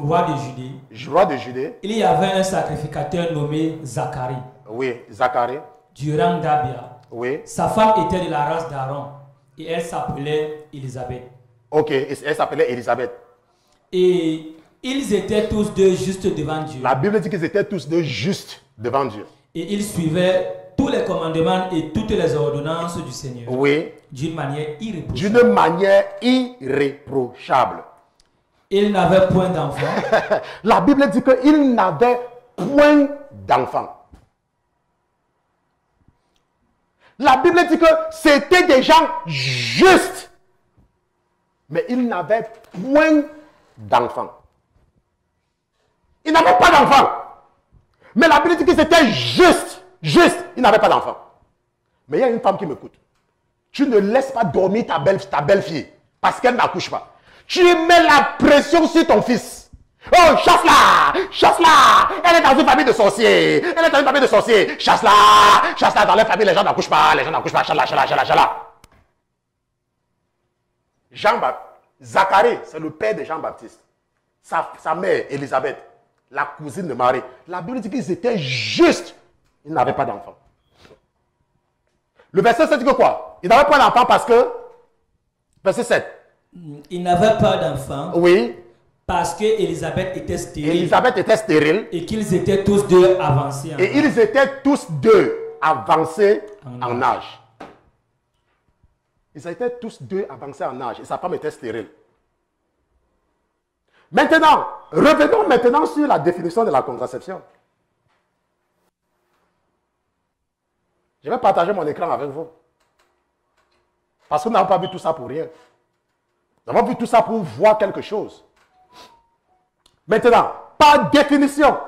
roi de Judée, il y avait un sacrificateur nommé Zacharie. Oui, Zacharie. Du rang d'Abia. Oui. Sa femme était de la race d'Aaron et elle s'appelait Élisabeth. Ok, elle s'appelait Élisabeth. Et ils étaient tous deux justes devant Dieu. La Bible dit qu'ils étaient tous deux justes devant Dieu. Et ils suivaient tous les commandements et toutes les ordonnances du Seigneur. Oui. D'une manière irréprochable. D'une manière irréprochable. Il n'avait point d'enfant. La Bible dit qu'il n'avait point d'enfant. La Bible dit que c'était des gens justes. Mais il n'avait point d'enfant. Il n'avait pas d'enfant. Mais la Bible dit que c'était juste. Juste. Il n'avait pas d'enfant. Mais il y a une femme qui m'écoute. Tu ne laisses pas dormir ta belle-fille parce qu'elle n'accouche pas. Tu mets la pression sur ton fils. Oh, chasse-la! Chasse-la! Elle est dans une famille de sorciers. Elle est dans une famille de sorciers. Chasse-la! Chasse-la! Dans les familles, les gens n'accouchent pas. Les gens n'accouchent pas. Chasse-la, chasse-la, chasse-la, chasse-la. Zacharie, c'est le père de Jean-Baptiste. Sa mère, Élisabeth, la cousine de Marie. La Bible dit qu'ils étaient justes. Ils n'avaient pas d'enfant. Le verset 7 dit que quoi? Ils n'avaient pas d'enfant parce que... Verset 7. Ils n'avaient pas d'enfant. Oui. Parce que Élisabeth était stérile. Élisabeth était stérile. Et qu'ils étaient tous deux avancés. Et ils étaient tous deux avancés en âge. Ils étaient tous deux avancés en âge. Et sa femme était stérile. Maintenant, revenons maintenant sur la définition de la contraception. Je vais partager mon écran avec vous. Parce que nous n'avons pas vu tout ça pour rien. Nous avons vu tout ça pour voir quelque chose. Maintenant, par définition,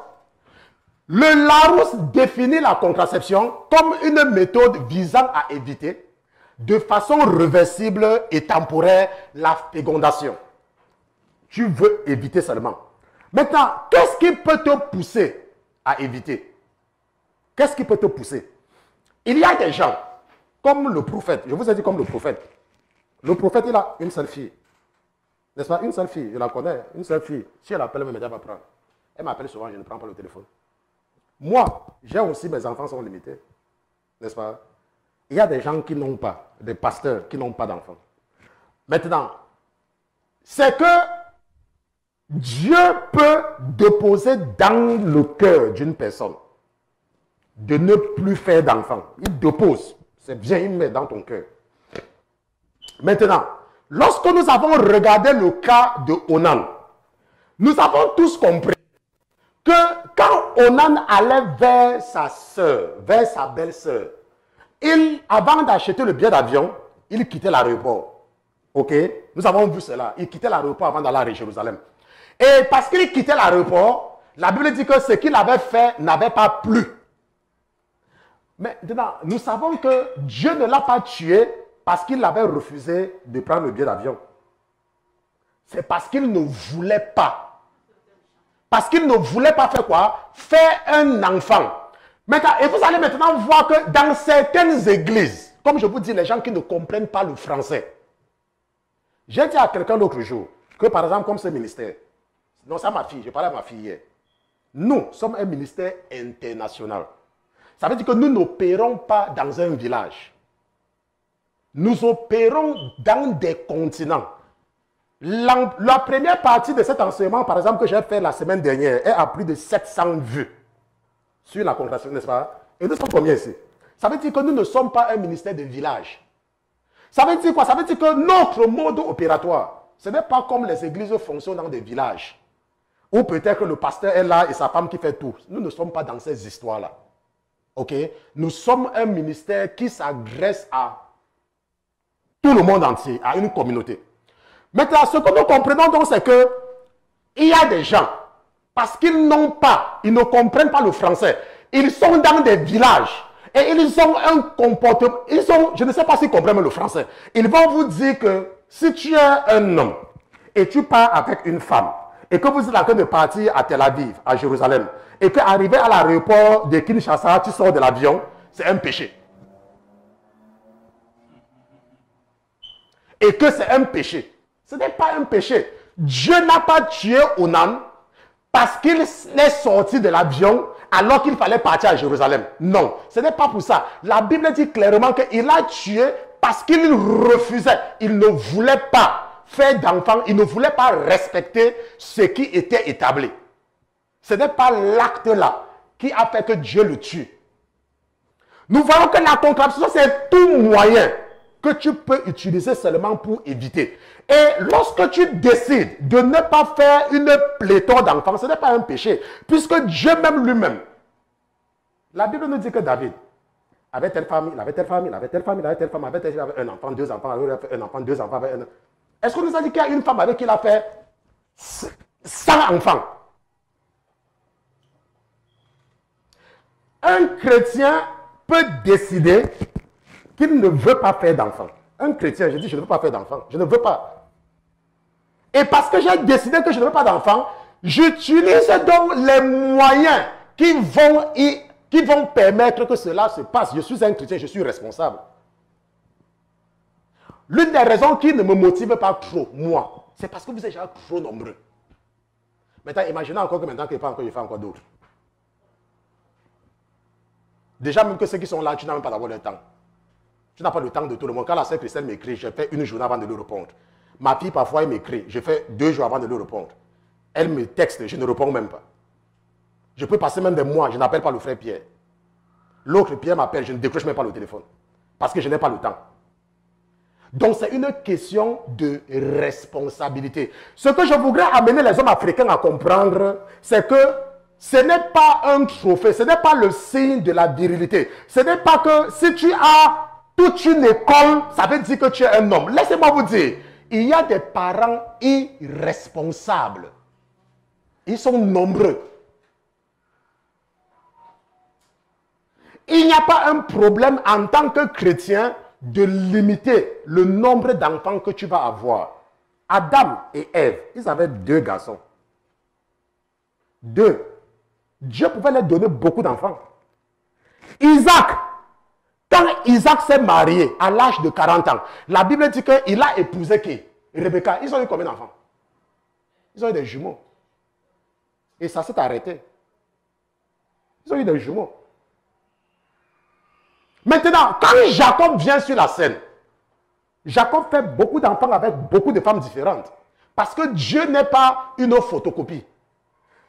le Larousse définit la contraception comme une méthode visant à éviter, de façon réversible et temporaire, la fécondation. Tu veux éviter seulement. Maintenant, qu'est-ce qui peut te pousser à éviter? Qu'est-ce qui peut te pousser? Il y a des gens, comme le prophète, je vous ai dit comme le prophète. Le prophète, il a une seule fille. N'est-ce pas? Une seule fille, je la connais, une seule fille. Si elle appelle, elle va prendre. Elle m'appelle souvent, je ne prends pas le téléphone. Moi, j'ai aussi, mes enfants sont limités. N'est-ce pas? Il y a des gens qui n'ont pas, des pasteurs qui n'ont pas d'enfants. Maintenant, c'est que Dieu peut déposer dans le cœur d'une personne de ne plus faire d'enfants. Il dépose. C'est bien, il met dans ton cœur. Maintenant, lorsque nous avons regardé le cas de Onan, nous avons tous compris que quand Onan allait vers sa soeur, vers sa belle-sœur, avant d'acheter le billet d'avion, il quittait l'aéroport. Ok? Nous avons vu cela. Il quittait l'aéroport avant d'aller à Jérusalem. Et parce qu'il quittait l'aéroport, la Bible dit que ce qu'il avait fait n'avait pas plu. Mais maintenant, nous savons que Dieu ne l'a pas tué parce qu'il avait refusé de prendre le billet d'avion. C'est parce qu'il ne voulait pas. Parce qu'il ne voulait pas faire quoi? Faire un enfant. Maintenant, et vous allez maintenant voir que dans certaines églises, comme je vous dis, les gens qui ne comprennent pas le français. J'ai dit à quelqu'un l'autre jour que par exemple, comme ce ministère, non, c'est ma fille, je parlais à ma fille hier. Nous sommes un ministère international. Ça veut dire que nous n'opérons pas dans un village. Nous opérons dans des continents. La première partie de cet enseignement, par exemple, que j'ai fait la semaine dernière, est à plus de 700 vues sur la contraception, n'est-ce pas? Et nous sommes combien ici? Ça veut dire que nous ne sommes pas un ministère de village. Ça veut dire quoi? Ça veut dire que notre mode opératoire, ce n'est pas comme les églises fonctionnent dans des villages. Ou peut-être que le pasteur est là et sa femme qui fait tout. Nous ne sommes pas dans ces histoires-là. Ok? Nous sommes un ministère qui s'adresse à tout le monde entier, à une communauté. Maintenant, ce que nous comprenons donc, c'est que il y a des gens, parce qu'ils n'ont pas, ils ne comprennent pas le français, ils sont dans des villages et ils ont un comportement, je ne sais pas s'ils comprennent le français. Ils vont vous dire que si tu es un homme et tu pars avec une femme et que vous êtes en train de partir à Tel Aviv, à Jérusalem, et qu'arrivé à l'aéroport de Kinshasa, tu sors de l'avion, c'est un péché. Et que c'est un péché. Ce n'est pas un péché. Dieu n'a pas tué Onan parce qu'il est sorti de l'avion alors qu'il fallait partir à Jérusalem. Non, ce n'est pas pour ça. La Bible dit clairement qu'il a tué parce qu'il refusait. Il ne voulait pas faire d'enfant. Il ne voulait pas respecter ce qui était établi. Ce n'est pas l'acte-là qui a fait que Dieu le tue. Nous voyons que la contraception, c'est tout moyen que tu peux utiliser seulement pour éviter. Et lorsque tu décides de ne pas faire une pléthore d'enfants, ce n'est pas un péché, puisque Dieu même lui-même, la Bible nous dit que David avait telle femme, il avait telle femme, il avait telle femme, il avait telle femme, il avait un enfant, deux enfants, il avait un enfant, deux enfants, Est-ce qu'on nous a dit qu'il y a une femme avec qui il a fait 100 enfants? Un chrétien peut décider qu'il ne veut pas faire d'enfants. Un chrétien, je dis, je ne veux pas faire d'enfants. Je ne veux pas. Et parce que j'ai décidé que je ne veux pas d'enfants, j'utilise donc les moyens qui vont permettre que cela se passe. Je suis un chrétien, je suis responsable. L'une des raisons qui ne me motive pas trop, moi, c'est parce que vous êtes déjà trop nombreux. Maintenant, imaginez encore que maintenant qu'il n'y a pas encore, il fait encore d'autres. Déjà, même que ceux qui sont là, tu n'as même pas d'avoir le temps. Tu n'as pas le temps de tout le monde. Quand la sœur Christelle m'écrit, je fais une journée avant de lui répondre. Ma fille, parfois, elle m'écrit. Je fais 2 jours avant de lui répondre. Elle me texte, je ne réponds même pas. Je peux passer même des mois, je n'appelle pas le frère Pierre. L'autre Pierre m'appelle, je ne décroche même pas le téléphone. Parce que je n'ai pas le temps. Donc, c'est une question de responsabilité. Ce que je voudrais amener les hommes africains à comprendre, c'est que ce n'est pas un trophée, ce n'est pas le signe de la virilité. Ce n'est pas que si tu as toute une école, ça veut dire que tu es un homme. Laissez-moi vous dire, il y a des parents irresponsables. Ils sont nombreux. Il n'y a pas un problème en tant que chrétien de limiter le nombre d'enfants que tu vas avoir. Adam et Ève, ils avaient 2 garçons. 2. Dieu pouvait leur donner beaucoup d'enfants. Isaac, quand Isaac s'est marié à l'âge de 40 ans, la Bible dit qu'il a épousé qui? Rebecca. Ils ont eu combien d'enfants? Ils ont eu des jumeaux. Et ça s'est arrêté. Ils ont eu des jumeaux. Maintenant, quand Jacob vient sur la scène, Jacob fait beaucoup d'enfants avec beaucoup de femmes différentes. Parce que Dieu n'est pas une photocopie.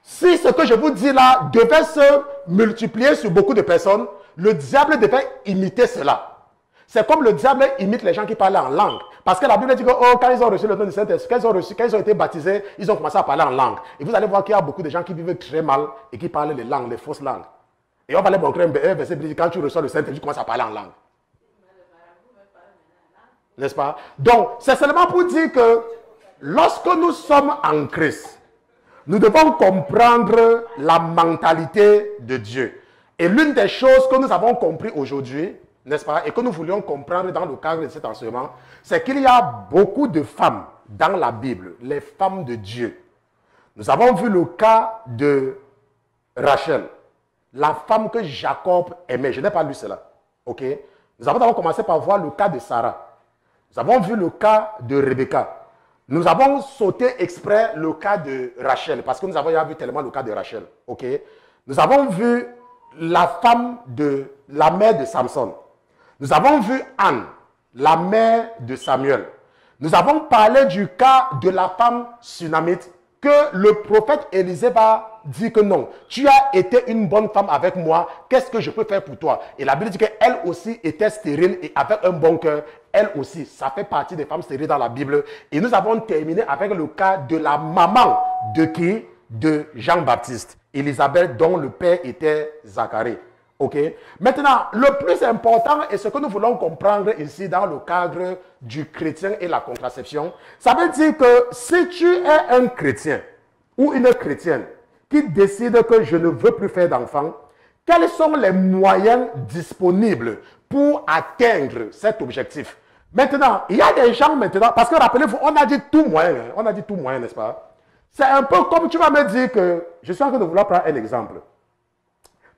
Si ce que je vous dis là devait se multiplier sur beaucoup de personnes, le diable devait imiter cela. C'est comme le diable imite les gens qui parlent en langue. Parce que la Bible dit que quand ils ont reçu le don du Saint-Esprit, quand ils ont été baptisés, ils ont commencé à parler en langue. Et vous allez voir qu'il y a beaucoup de gens qui vivent très mal et qui parlent les langues, les fausses langues. Et on va les montrer un verset, quand tu reçois le Saint-Esprit, tu commences à parler en langue. N'est-ce pas? Donc, c'est seulement pour dire que lorsque nous sommes en Christ, nous devons comprendre la mentalité de Dieu. Et l'une des choses que nous avons compris aujourd'hui, n'est-ce pas, et que nous voulions comprendre dans le cadre de cet enseignement, c'est qu'il y a beaucoup de femmes dans la Bible, les femmes de Dieu. Nous avons vu le cas de Rachel, la femme que Jacob aimait. Je n'ai pas lu cela. Ok? Nous avons d'abord commencé par voir le cas de Sarah. Nous avons vu le cas de Rebecca. Nous avons sauté exprès le cas de Rachel, parce que nous avons vu tellement le cas de Rachel. Ok? Nous avons vu la femme de la mère de Samson. Nous avons vu Anne, la mère de Samuel. Nous avons parlé du cas de la femme sunamite, que le prophète Élisée va dire que non, tu as été une bonne femme avec moi, qu'est-ce que je peux faire pour toi? Et la Bible dit qu'elle aussi était stérile et avec un bon cœur, elle aussi, ça fait partie des femmes stériles dans la Bible. Et nous avons terminé avec le cas de la maman de qui? De Jean-Baptiste, Élisabeth, dont le père était Zacharie. Ok? Maintenant, le plus important et ce que nous voulons comprendre ici dans le cadre du chrétien et la contraception, ça veut dire que si tu es un chrétien ou une chrétienne qui décide que je ne veux plus faire d'enfants, quels sont les moyens disponibles pour atteindre cet objectif? Maintenant, il y a des gens maintenant, parce que rappelez-vous, on a dit tout moyen, hein, on a dit tout moyen, n'est-ce pas? C'est un peu comme tu vas me dire que, je suis en train de vouloir prendre un exemple.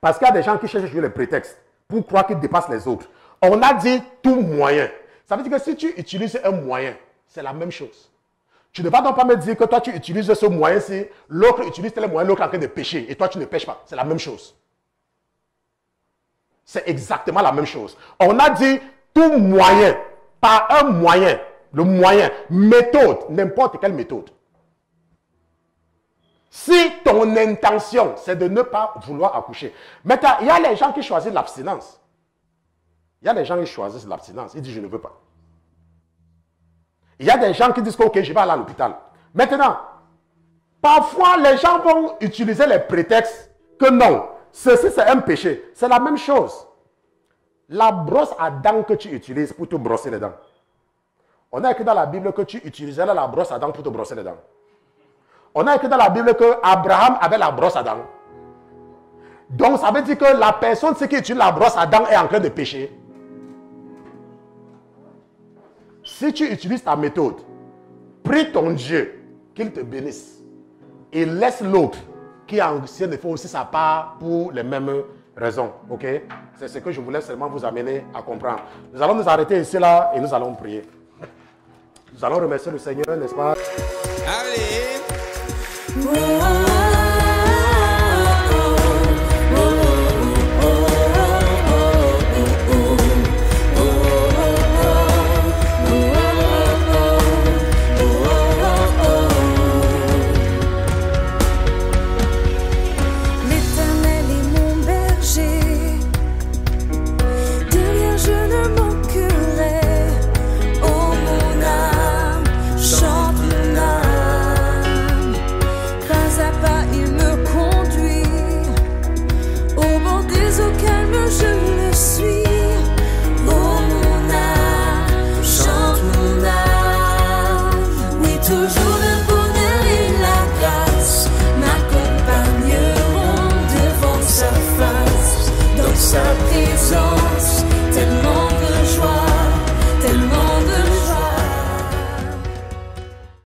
Parce qu'il y a des gens qui cherchent à jouer les prétextes pour croire qu'ils dépassent les autres. On a dit tout moyen. Ça veut dire que si tu utilises un moyen, c'est la même chose. Tu ne vas donc pas me dire que toi tu utilises ce moyen-ci, l'autre utilise tel moyen, l'autre est en train de pécher et toi tu ne pêches pas. C'est la même chose. C'est exactement la même chose. On a dit tout moyen, pas un moyen. Le moyen, méthode, n'importe quelle méthode. Si ton intention, c'est de ne pas vouloir accoucher. Maintenant, il y a les gens qui choisissent l'abstinence. Il y a les gens qui choisissent l'abstinence. Ils disent, je ne veux pas. Il y a des gens qui disent que ok, je vais aller à l'hôpital. Maintenant, parfois les gens vont utiliser les prétextes que non, ceci c'est un péché. C'est la même chose. La brosse à dents que tu utilises pour te brosser les dents. On a écrit dans la Bible que tu utilisais la brosse à dents pour te brosser les dents. On a écrit dans la Bible que Abraham avait la brosse à dents. Donc ça veut dire que la personne qui utilise la brosse à dents est en train de pécher. Si tu utilises ta méthode, prie ton Dieu qu'il te bénisse et laisse l'autre qui est ancien de faire aussi sa part pour les mêmes raisons. Ok? C'est ce que je voulais seulement vous amener à comprendre. Nous allons nous arrêter ici là et nous allons prier. Nous allons remercier le Seigneur, n'est-ce pas? Allez!